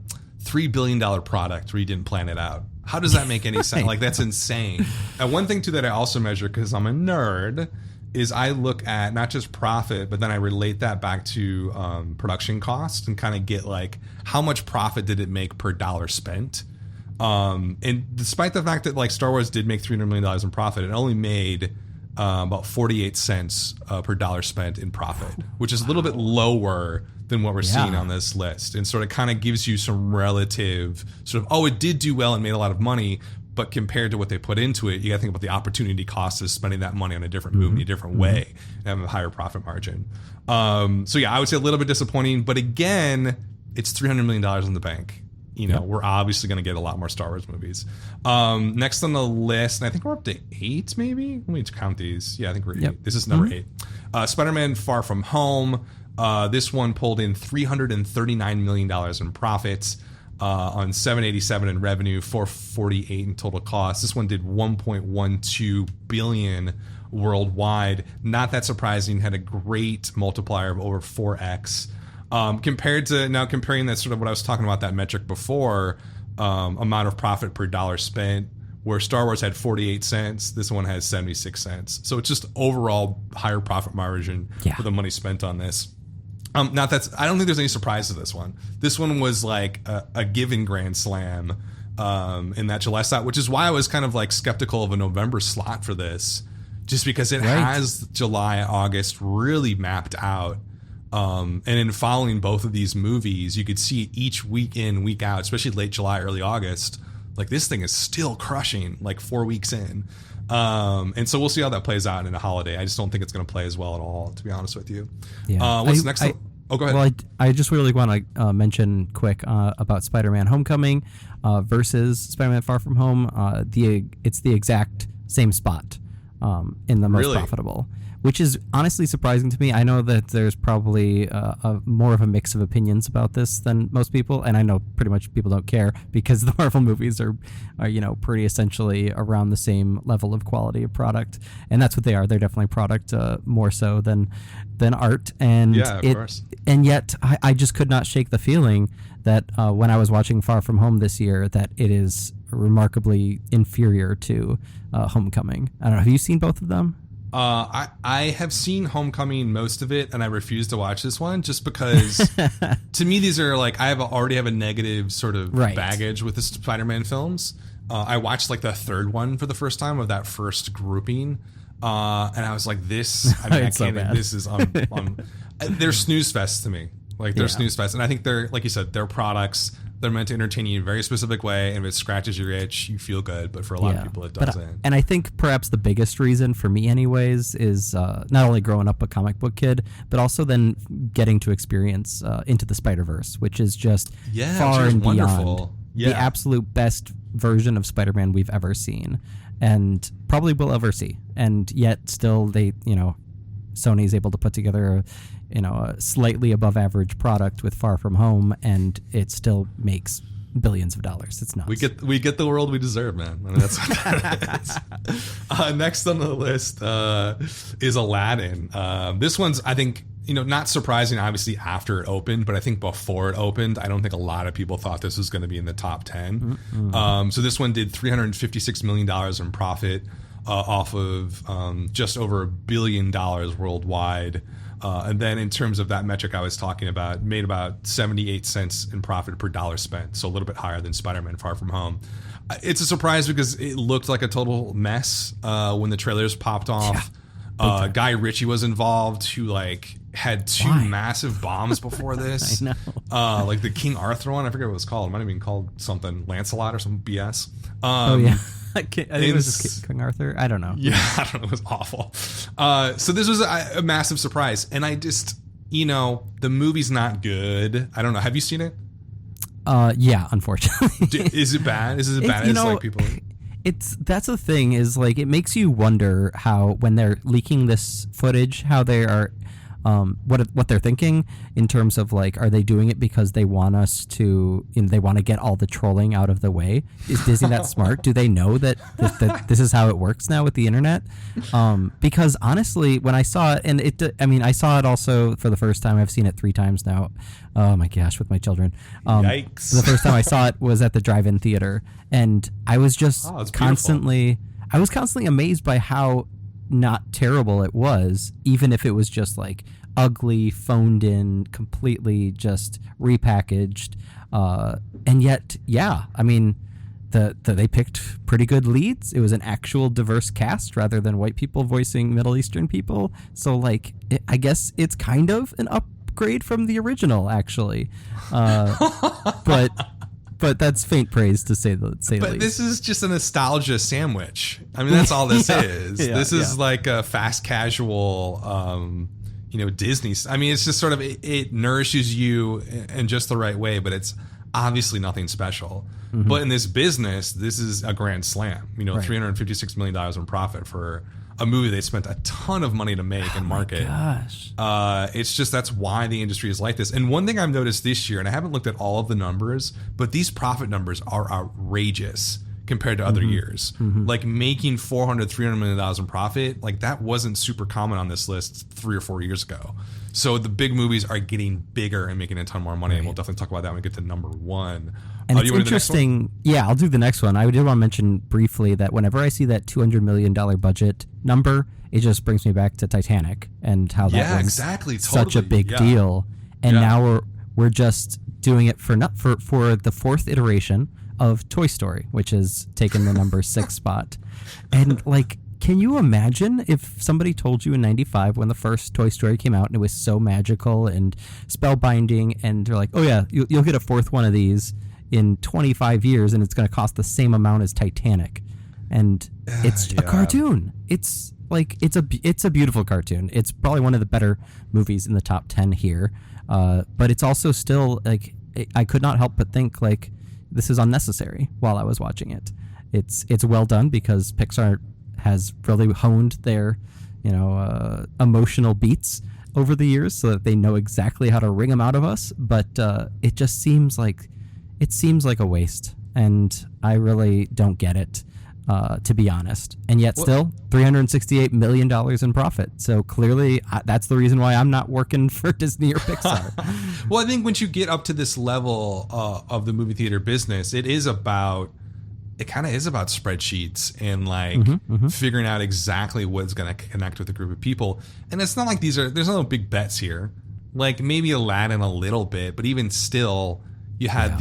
$3 billion product where you didn't plan it out. How does that make any sense? Like that's insane. And one thing too that I also measure because I'm a nerd is I look at not just profit, but then I relate that back to production cost and kind of get like how much profit did it make per dollar spent. And despite the fact that like Star Wars did make $300 million in profit, it only made about 48 cents per dollar spent in profit, which is a little bit lower than what we're seeing on this list. And sort of kind of gives you some relative sort of, it did do well and made a lot of money. But compared to what they put into it, you got to think about the opportunity cost of spending that money on a different movie, a different way, and having a higher profit margin. So yeah, I would say a little bit disappointing. But again, it's $300 million in the bank. We're obviously going to get a lot more Star Wars movies. Next on the list, and I think we're up to 8, maybe. Let me count these. Yeah, I think we're 8. This is number 8. Spider-Man: Far From Home. This one pulled in $339 million in profits. On $787 in revenue, $448 in total cost. This one did $1.12 billion worldwide. Not that surprising. Had a great multiplier of over 4x. Comparing that sort of what I was talking about, that metric before, amount of profit per dollar spent, where Star Wars had 48 cents, this one has 76 cents. So it's just overall higher profit margin for the money spent on this. I don't think there's any surprise to this one. This one was like a given Grand Slam in that July slot, which is why I was kind of like skeptical of a November slot for this, just because it has July, August really mapped out. And in following both of these movies, you could see each week in, week out, especially late July, early August, like this thing is still crushing like 4 weeks in. And so we'll see how that plays out in a holiday. I just don't think it's going to play as well at all, to be honest with you. Yeah. What's next? Go ahead. Well, I just really want to mention quick about Spider-Man: Homecoming versus Spider-Man: Far From Home. It's the exact same spot in the most profitable, which is honestly surprising to me. I know that there's probably more of a mix of opinions about this than most people, and I know pretty much people don't care because the Marvel movies are pretty essentially around the same level of quality of product, and that's what they are. They're definitely product more so than art, and of course. And yet I just could not shake the feeling that when I was watching Far From Home this year, that it is remarkably inferior to Homecoming. I don't know. Have you seen both of them? I have seen Homecoming, most of it, and I refuse to watch this one just because to me these are like I already have a negative sort of baggage with the Spider-Man films. I watched like the third one for the first time of that first grouping, and I was like, "This, I can't. So this is they're snooze fests to me. Like they're snooze fests, and I think they're like you said, they're products. They're meant to entertain you in a very specific way, and if it scratches your itch, you feel good. But for a lot of people, it doesn't. And I think perhaps the biggest reason for me, anyways, is not only growing up a comic book kid, but also then getting to experience Into the Spider-Verse, which is just far and beyond Yeah. the absolute best version of Spider-Man we've ever seen, and probably will ever see. And yet, still, Sony's able to put together a slightly above average product with Far From Home, and it still makes billions of dollars. It's nuts. We get the world we deserve, man. I mean, that's what that is. Next on the list is Aladdin. This one's, I think, not surprising, obviously, after it opened, but I think before it opened, I don't think a lot of people thought this was going to be in the top 10. Mm-hmm. So this one did $356 million in profit off of just over $1 billion worldwide. And then in terms of that metric I was talking about, made about 78 cents in profit per dollar spent, so a little bit higher than Spider-Man Far From Home. It's a surprise because it looked like a total mess when the trailers popped off. Yeah. Guy Ritchie was involved, who had two massive bombs before this. I know. Like the King Arthur one, I forget what it was called. It might have been called something Lancelot or some BS. Oh yeah. I think it was just King Arthur. I don't know. Yeah, I don't know. It was awful. So this was a massive surprise, and I just, the movie's not good. I don't know. Have you seen it? Yeah, unfortunately. Is it bad? Is it as bad as people? That's the thing, is it makes you wonder how, when they're leaking this footage, how they are. What they're thinking in terms of are they doing it because they want us to, they want to get all the trolling out of the way? Is Disney that smart? Do they know that this is how it works now with the internet? Because honestly, when I saw it, and I saw it also for the first time. I've seen it 3 times now. Oh my gosh, with my children. Yikes. The first time I saw it was at the drive-in theater, and I was just constantly amazed by how not terrible it was, even if it was just ugly, phoned in, completely just repackaged, and yet, yeah, I mean, they picked pretty good leads. It was an actual diverse cast rather than white people voicing Middle Eastern people. So I guess it's kind of an upgrade from the original, actually, but that's faint praise to say the least. But this is just a nostalgia sandwich. I mean, that's all this is. This is like a fast casual, Disney. I mean, it's just sort of, it nourishes you in just the right way, but it's obviously nothing special. Mm-hmm. But in this business, this is a grand slam. $356 million in profit for a movie they spent a ton of money to make and market. Gosh. It's just, that's why the industry is like this. And one thing I've noticed this year, and I haven't looked at all of the numbers, but these profit numbers are outrageous compared to other years. Mm-hmm. Making $300 million in profit, that wasn't super common on this list 3 or 4 years ago. So the big movies are getting bigger and making a ton more money, right. And we'll definitely talk about that when we get to number 1. And it's interesting. Yeah, I'll do the next one. I did want to mention briefly that whenever I see that $200 million budget number, it just brings me back to Titanic and how that was such a big deal. And now we're just doing it for the 4th iteration of Toy Story, which has taken the number 6 spot. And can you imagine if somebody told you in 95 when the first Toy Story came out and it was so magical and spellbinding, and they're like, oh yeah, you'll get a 4th one of these in 25 years and it's going to cost the same amount as Titanic, and it's a cartoon. It's a beautiful cartoon. It's probably one of the better movies in the top 10 here, but it's also still I could not help but think this is unnecessary while I was watching it. It's well done because Pixar has really honed their emotional beats over the years so that they know exactly how to wring them out of us, but it just seems like a waste, and I really don't get it, to be honest. And yet still $368 million in profit. So clearly that's the reason why I'm not working for Disney or Pixar. Well, I think once you get up to this level of the movie theater business, it kind of is about spreadsheets and figuring out exactly what's going to connect with a group of people. And it's not like there's no big bets here. Maybe Aladdin a little bit, but even still, you had one of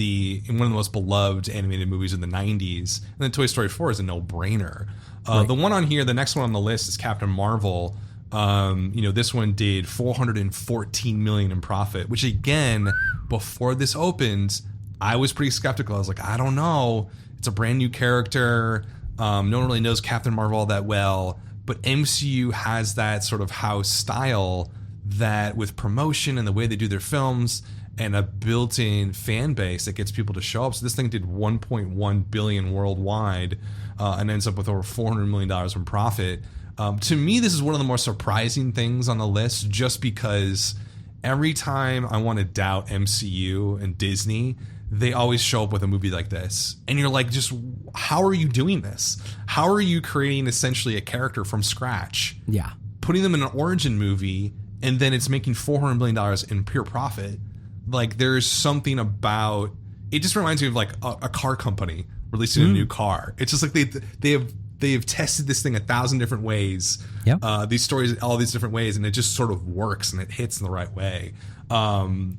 the most beloved animated movies in the 90s, and then Toy Story 4 is a no-brainer. The one on here, the next one on the list is Captain Marvel. This one did $414 million in profit, which again, before this opened, I was pretty skeptical. I was like, I don't know. It's a brand new character. No one really knows Captain Marvel all that well, but MCU has that sort of house style that with promotion and the way they do their films, and a built-in fan base that gets people to show up. So this thing did 1.1 billion worldwide and ends up with over $400 million in profit. To me, this is one of the more surprising things on the list, just because every time I want to doubt MCU and Disney, they always show up with a movie like this. And you're like, just how are you doing this? How are you creating essentially a character from scratch? Yeah. Putting them in an origin movie, and then it's making $400 million in pure profit. Like, there's something about it. Just reminds me of like a car company releasing a new car. It's just like they have tested this thing 1,000 different ways. Yep. These stories, all these different ways, and it just sort of works and it hits in the right way.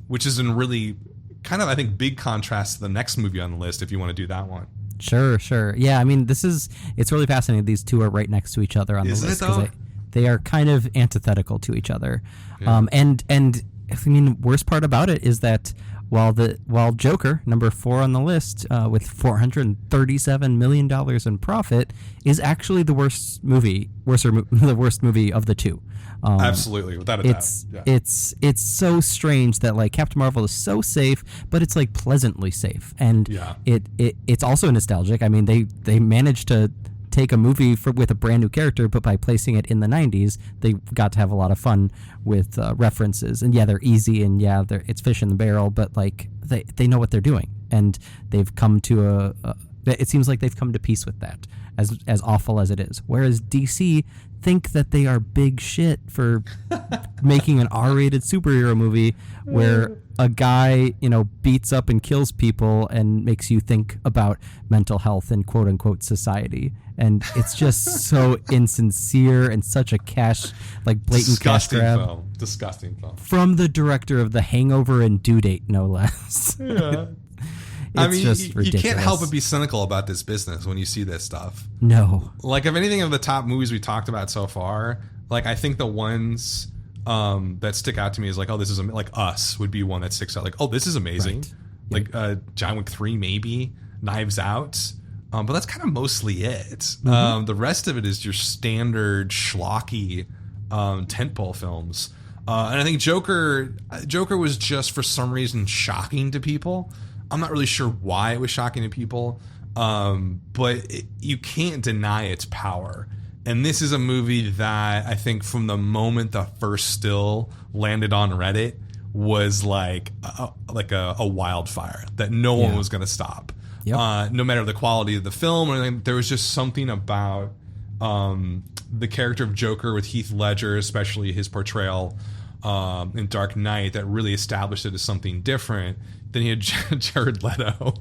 Which is in really kind of, I think, big contrast to the next movie on the list, if you want to do that one. Sure. Yeah, I mean, it's really fascinating. These two are right next to each other on the list because they are kind of antithetical to each other. Yeah. And I mean, worst part about it is that while Joker, number 4 on the list, with $437 million in profit, is actually the worst movie of the two. Absolutely, without a doubt. Yeah. It's so strange that like Captain Marvel is so safe, but it's like pleasantly safe, and it's also nostalgic. I mean, they managed to take a movie with a brand new character, but by placing it in the 90s, they got to have a lot of fun with references. And yeah, they're easy, and yeah, it's fish in the barrel, but like they know what they're doing, and they've come to it seems like they've come to peace with that, as awful as it is. Whereas DC think that they are big shit for making an R-rated superhero movie where a guy, beats up and kills people and makes you think about mental health and quote unquote society. And it's just so insincere and such a blatant disgusting cash grab. Disgusting film. From the director of The Hangover and Due Date, no less. Yeah. I mean, you can't help but be cynical about this business when you see this stuff. No. Like, if anything of the top movies we talked about so far, like, I think the ones that stick out to me is like, oh, this is like Us would be one that sticks out. Like, oh, this is amazing. Right. Like John Wick 3, maybe Knives Out. But that's kind of mostly it. Mm-hmm. The rest of it is your standard schlocky tentpole films. And I think Joker was just for some reason shocking to people. I'm not really sure why it was shocking to people, but you can't deny its power. And this is a movie that I think from the moment the first still landed on Reddit was like a wildfire that no one was going to stop. Yep. No matter the quality of the film or anything, there was just something about the character of Joker with Heath Ledger, especially his portrayal in Dark Knight, that really established it as something different. Then he had Jared Leto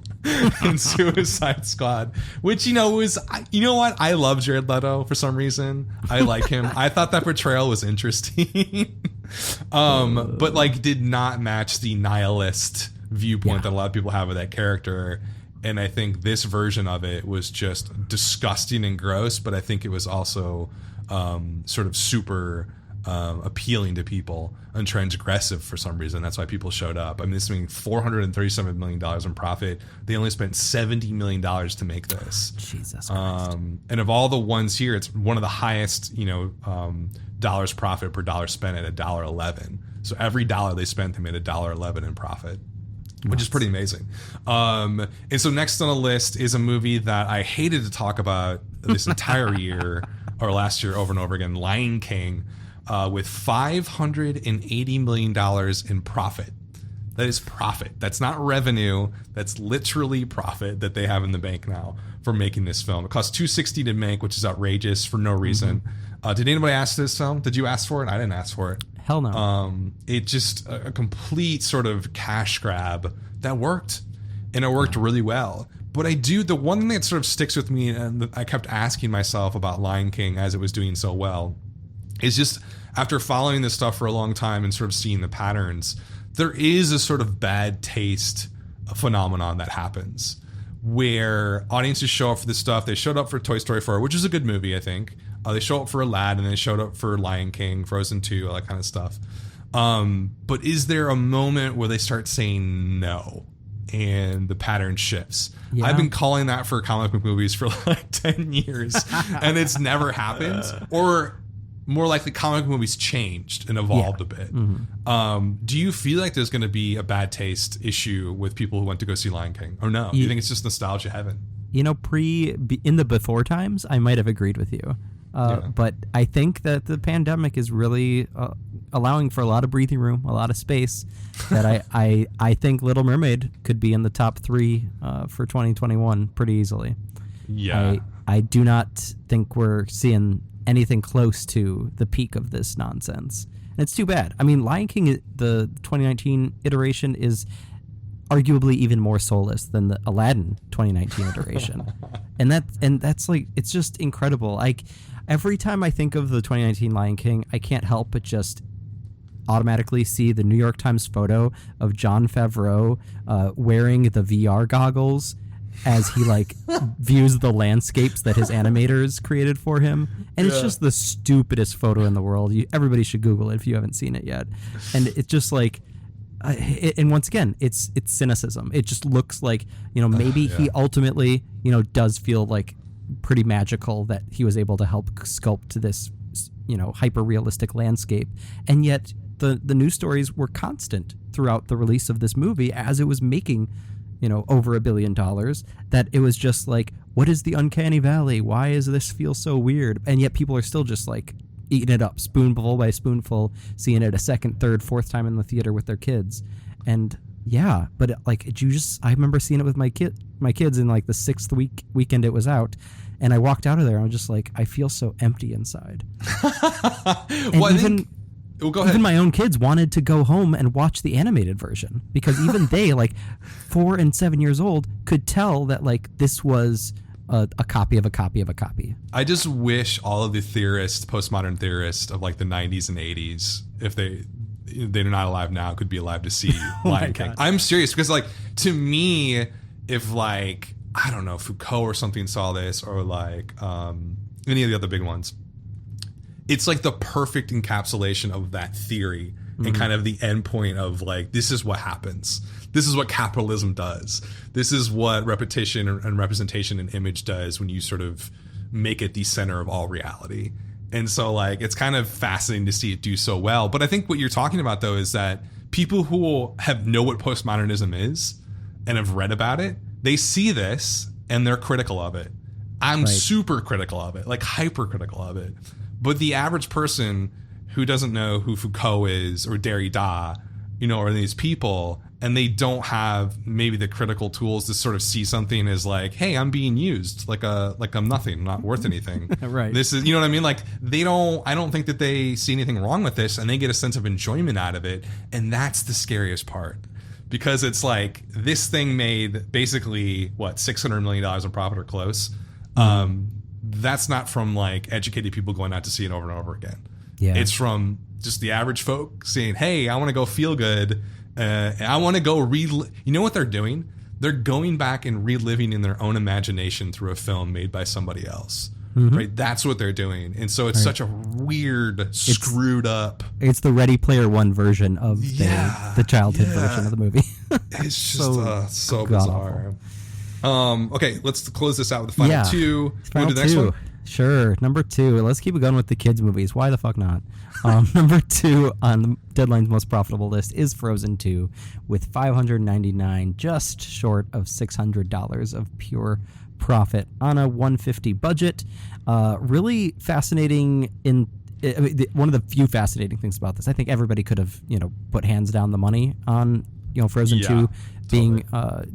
in Suicide Squad, which, was, what? I love Jared Leto for some reason. I like him. I thought that portrayal was interesting, but like did not match the nihilist viewpoint that a lot of people have of that character. And I think this version of it was just disgusting and gross, but I think it was also sort of super appealing to people and transgressive for some reason. That's why people showed up. I mean, this is making $437 million in profit. They only spent $70 million to make this. Jesus Christ. And of all the ones here, it's one of the highest, dollars profit per dollar spent at $1.11. So every dollar they spent, they made $1.11 in profit, which is pretty amazing. And so next on the list is a movie that I hated to talk about this entire year or last year over and over again, Lion King. With $580 million in profit. That is profit. That's not revenue. That's literally profit that they have in the bank now for making this film. It cost $260 to make, which is outrageous for no reason. Mm-hmm. Did anybody ask this film? Did you ask for it? I didn't ask for it. Hell no. It just a complete sort of cash grab that worked, and it worked really well. But the one thing that sort of sticks with me, and I kept asking myself about Lion King as it was doing so well, is just after following this stuff for a long time and sort of seeing the patterns, there is a sort of bad taste phenomenon that happens where audiences show up for this stuff. They showed up for Toy Story 4, which is a good movie, I think. They show up for Aladdin, and they showed up for Lion King, Frozen 2, all that kind of stuff. But is there a moment where they start saying no and the pattern shifts? Yeah. I've been calling that for comic book movies for like 10 years and it's never happened. Or more likely comic movies changed and evolved a bit. Do you feel like there's going to be a bad taste issue with people who went to go see Lion King, or no? You think it's just nostalgia heaven? You know, in the before times, I might have agreed with you. But I think that the pandemic is really allowing for a lot of breathing room, a lot of space. That I think Little Mermaid could be in the top 3 for 2021 pretty easily. Yeah, I do not think we're seeing anything close to the peak of this nonsense, and it's too bad. I mean, Lion King, the 2019 iteration, is arguably even more soulless than the Aladdin 2019 iteration, and that's like, it's just incredible. Like, every time I think of the 2019 Lion King, I can't help but just automatically see the New York Times photo of Jon Favreau wearing the VR goggles as he like views the landscapes that his animators created for him, and it's just the stupidest photo in the world. Everybody should Google it if you haven't seen it yet. And it's just like, and once again, it's cynicism. It just looks like, maybe he ultimately, does feel like pretty magical that he was able to help sculpt this, hyper realistic landscape, and yet the news stories were constant throughout the release of this movie as it was making over $1 billion, that it was just like, what is the uncanny valley? Why does this feel so weird? And yet people are still just like eating it up spoonful by spoonful, seeing it a second, third, fourth time in the theater with their kids. And yeah, but I remember seeing it with my kids in like the 6th weekend it was out. And I walked out of there and I was just like, I feel so empty inside. Go ahead. Even my own kids wanted to go home and watch the animated version, because even they, like 4 and 7 years old, could tell that like this was a copy of a copy of a copy. I just wish all of the postmodern theorists of like the 90s and 80s, if they're not alive now, could be alive to see Lion King. God. I'm serious, because like, to me, if like, I don't know, Foucault or something saw this, or like any of the other big ones, it's like the perfect encapsulation of that theory and kind of the end point of like, this is what happens. This is what capitalism does. This is what repetition and representation and image does when you sort of make it the center of all reality. And so like, it's kind of fascinating to see it do so well. But I think what you're talking about though is that people who know what postmodernism is and have read about it, they see this and they're critical of it. I'm super critical of it, like hyper critical of it. But the average person who doesn't know who Foucault is, or Derrida, or these people, and they don't have maybe the critical tools to sort of see something as like, hey, I'm being used like I'm nothing, not worth anything. Right. This is, you know what I mean? Like, I don't think that they see anything wrong with this, and they get a sense of enjoyment out of it. And that's the scariest part, because it's like, this thing made basically $600 million in profit or close. That's not from like educated people going out to see it over and over again. Yeah, it's from just the average folk saying, hey, I want to go feel good. And I want to go you know what they're doing? They're going back and reliving in their own imagination through a film made by somebody else. Right? That's what they're doing. And so it's such a weird, screwed up. It's the Ready Player One version of the childhood version of the movie. It's just so bizarre. Okay, let's close this out with the final two. Final the next one? Sure. Number 2. Let's keep it going with the kids' movies. Why the fuck not? Number 2 on the Deadline's most profitable list is Frozen 2, with $599, just short of $600 of pure profit on a $150 budget. Really fascinating. One of the few fascinating things about this, I think everybody could have put hands down the money on Frozen 2 being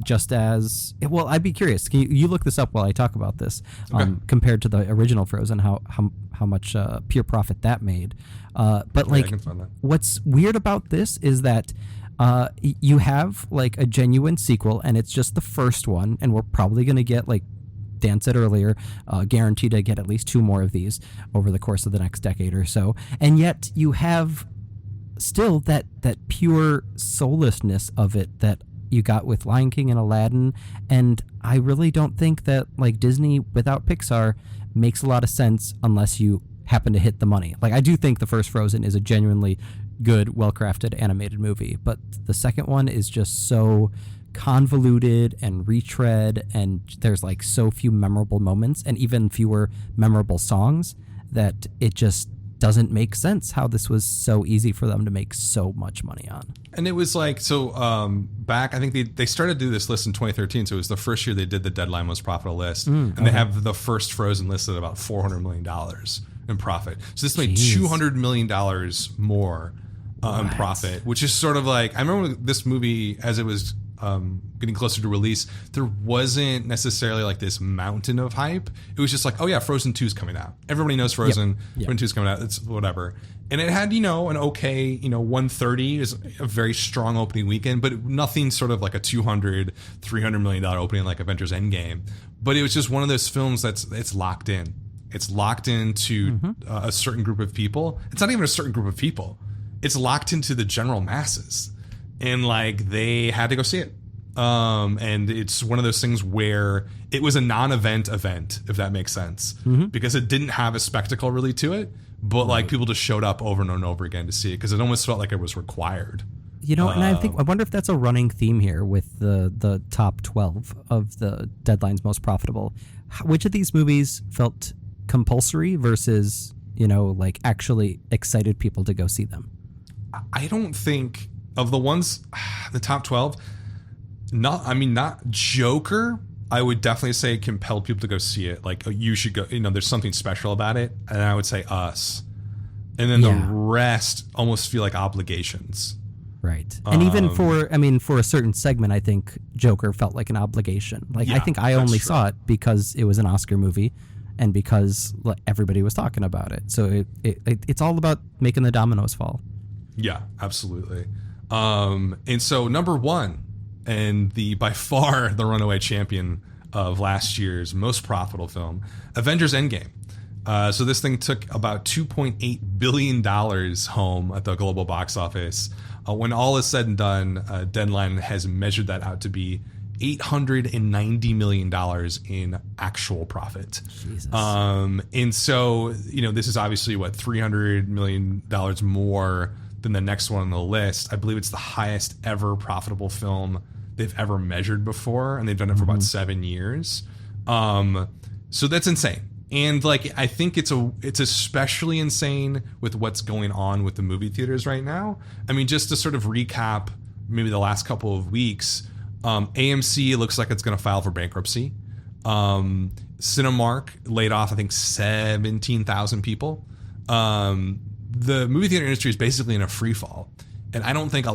just as well. I'd be curious. Can you look this up while I talk about this? Compared to the original Frozen, how much pure profit that made. But like, what's weird about this is that you have like a genuine sequel, and it's just the first one, and we're probably going to get, like Dan said earlier, guaranteed to get at least 2 more of these over the course of the next decade or so. And yet you have still that pure soullessness of it that you got with Lion King and Aladdin. And I really don't think that like Disney without Pixar makes a lot of sense unless you happen to hit the money. Like, I do think the first Frozen is a genuinely good, well-crafted animated movie, but the second one is just so convoluted and retread, and there's like so few memorable moments and even fewer memorable songs that it just doesn't make sense how this was so easy for them to make so much money on. And it was like, so back, I think they started to do this list in 2013. So it was the first year they did the Deadline Most Profitable list. And they have the first Frozen listed at about $400 million in profit. So this made $200 million more in profit, which is sort of like, I remember this movie as it was getting closer to release, there wasn't necessarily like this mountain of hype. It was just like, oh yeah, Frozen 2 is coming out. Everybody knows Frozen. Frozen 2 is coming out. It's whatever. And it had, an okay, 130 is a very strong opening weekend, but nothing sort of like a $200-300 million opening like Avengers Endgame. But it was just one of those films it's locked in. It's locked into a certain group of people. It's not even a certain group of people. It's locked into the general masses. And like they had to go see it. And it's one of those things where it was a non-event event, if that makes sense, because it didn't have a spectacle really to it, but like people just showed up over and over again to see it because it almost felt like it was required. And I wonder if that's a running theme here with the top 12 of the Deadline's Most Profitable. Which of these movies felt compulsory versus, like actually excited people to go see them? I don't think of the ones, the top 12, not Joker. I would definitely say compelled people to go see it. Like, you should go, there's something special about it. And I would say Us. And then the rest almost feel like obligations. Right. And even for a certain segment, I think Joker felt like an obligation. Like, I think I only saw it because it was an Oscar movie and because everybody was talking about it. So it's all about making the dominoes fall. Yeah, absolutely. And so number one, and by far the runaway champion of last year's most profitable film, Avengers Endgame. So this thing took about $2.8 billion home at the global box office. When all is said and done, Deadline has measured that out to be $890 million in actual profit. Jesus. And so, this is obviously $300 million more than the next one on the list. I believe it's the highest ever profitable film they've ever measured before, and they've done it for about 7 years. So that's insane. And like, I think it's especially insane with what's going on with the movie theaters right now. I mean, just to sort of recap maybe the last couple of weeks, AMC looks like it's going to file for bankruptcy. Cinemark laid off, I think, 17,000 people. The movie theater industry is basically in a free fall, and I don't think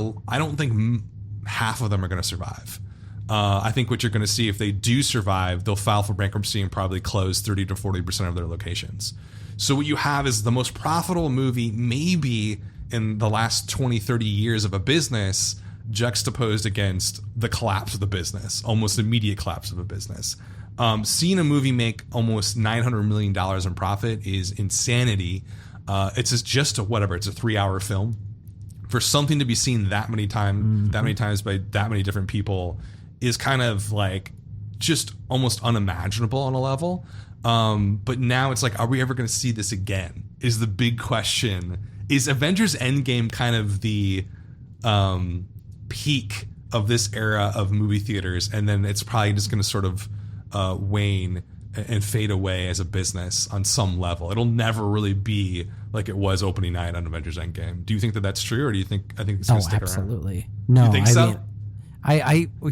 half of them are going to survive. I think what you're going to see, if they do survive, they'll file for bankruptcy and probably close 30 to 40% of their locations. So what you have is the most profitable movie maybe in the last 20, 30 years of a business, juxtaposed against the collapse of the business, almost immediate collapse of a business. Seeing a movie make almost $900 million in profit is insanity. It's just it's a 3-hour film. For something to be seen that many times by that many different people is kind of like just almost unimaginable on a level. But now it's like, are we ever going to see this again? Is the big question. Is Avengers Endgame kind of the peak of this era of movie theaters, and then it's probably just going to sort of wane and fade away as a business on some level? It'll never really be like it was opening night on Avengers Endgame. Do you think that that's true, or do you think it's going to stick absolutely. around? No, you think so?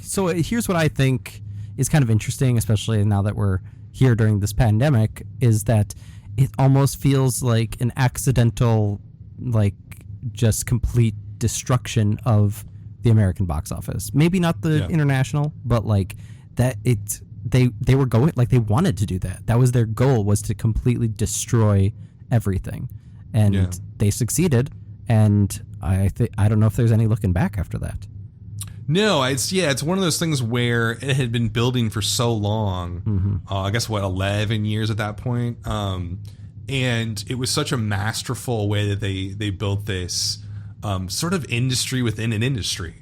So here's what I think is kind of interesting, especially now that we're here during this pandemic, is that it almost feels like an accidental, like just complete destruction of the American box office. Maybe not the international, but like that they were going, like they wanted to do that. That was their goal, was to completely destroy everything. And they succeeded. And I don't know if there's any looking back after that. No, it's one of those things where it had been building for so long. I guess 11 years at that point. And it was such a masterful way that they built this sort of industry within an industry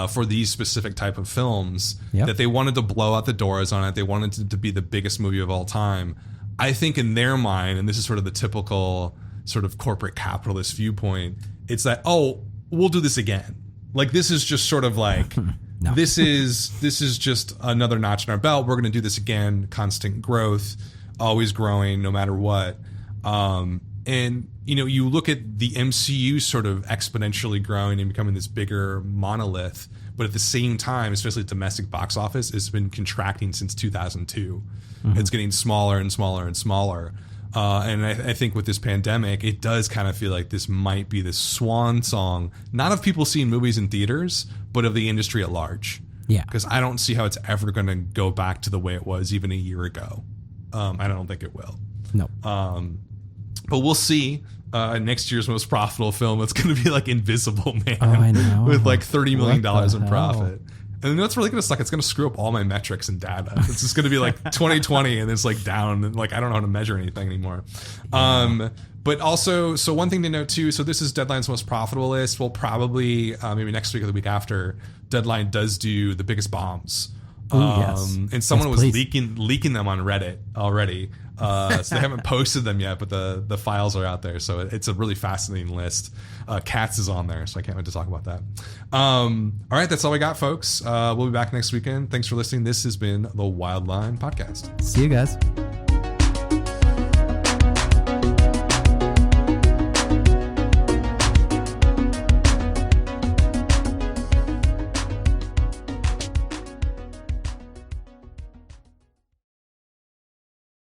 for these specific type of films, that they wanted to blow out the doors on it. They wanted it to be the biggest movie of all time. I think in their mind, and this is sort of the typical sort of corporate capitalist viewpoint, it's that, oh, we'll do this again. Like, this is just sort of like, this is just another notch in our belt. We're going to do this again. Constant growth, always growing, no matter what. And, you know, you look at the MCU sort of exponentially growing and becoming this bigger monolith, but at the same time, especially domestic box office, it's been contracting since 2002. It's getting smaller and smaller and smaller. And I think with this pandemic, it does kind of feel like this might be the swan song, not of people seeing movies in theaters, but of the industry at large. Yeah. Because I don't see how it's ever going to go back to the way it was even a year ago. I don't think it will. No. But we'll see. Next year's most profitable film, it's going to be like Invisible Man. Oh, I know. With like $30 million What the in hell? profit. And you know what's really going to suck? It's going to screw up all my metrics and data. It's just going to be like 2020 and it's like down and like I don't know how to measure anything anymore. But also, so one thing to note too, so this is Deadline's most profitable list. We'll probably, maybe next week or the week after, Deadline does do the biggest bombs. Ooh, yes. And someone Yes, was please. leaking them on Reddit already. So they haven't posted them yet, but the files are out there. So it's a really fascinating list. Cats is on there, so I can't wait to talk about that. All right, that's all we got, folks. We'll be back next weekend. Thanks for listening. This has been the Wildline Podcast. See you guys.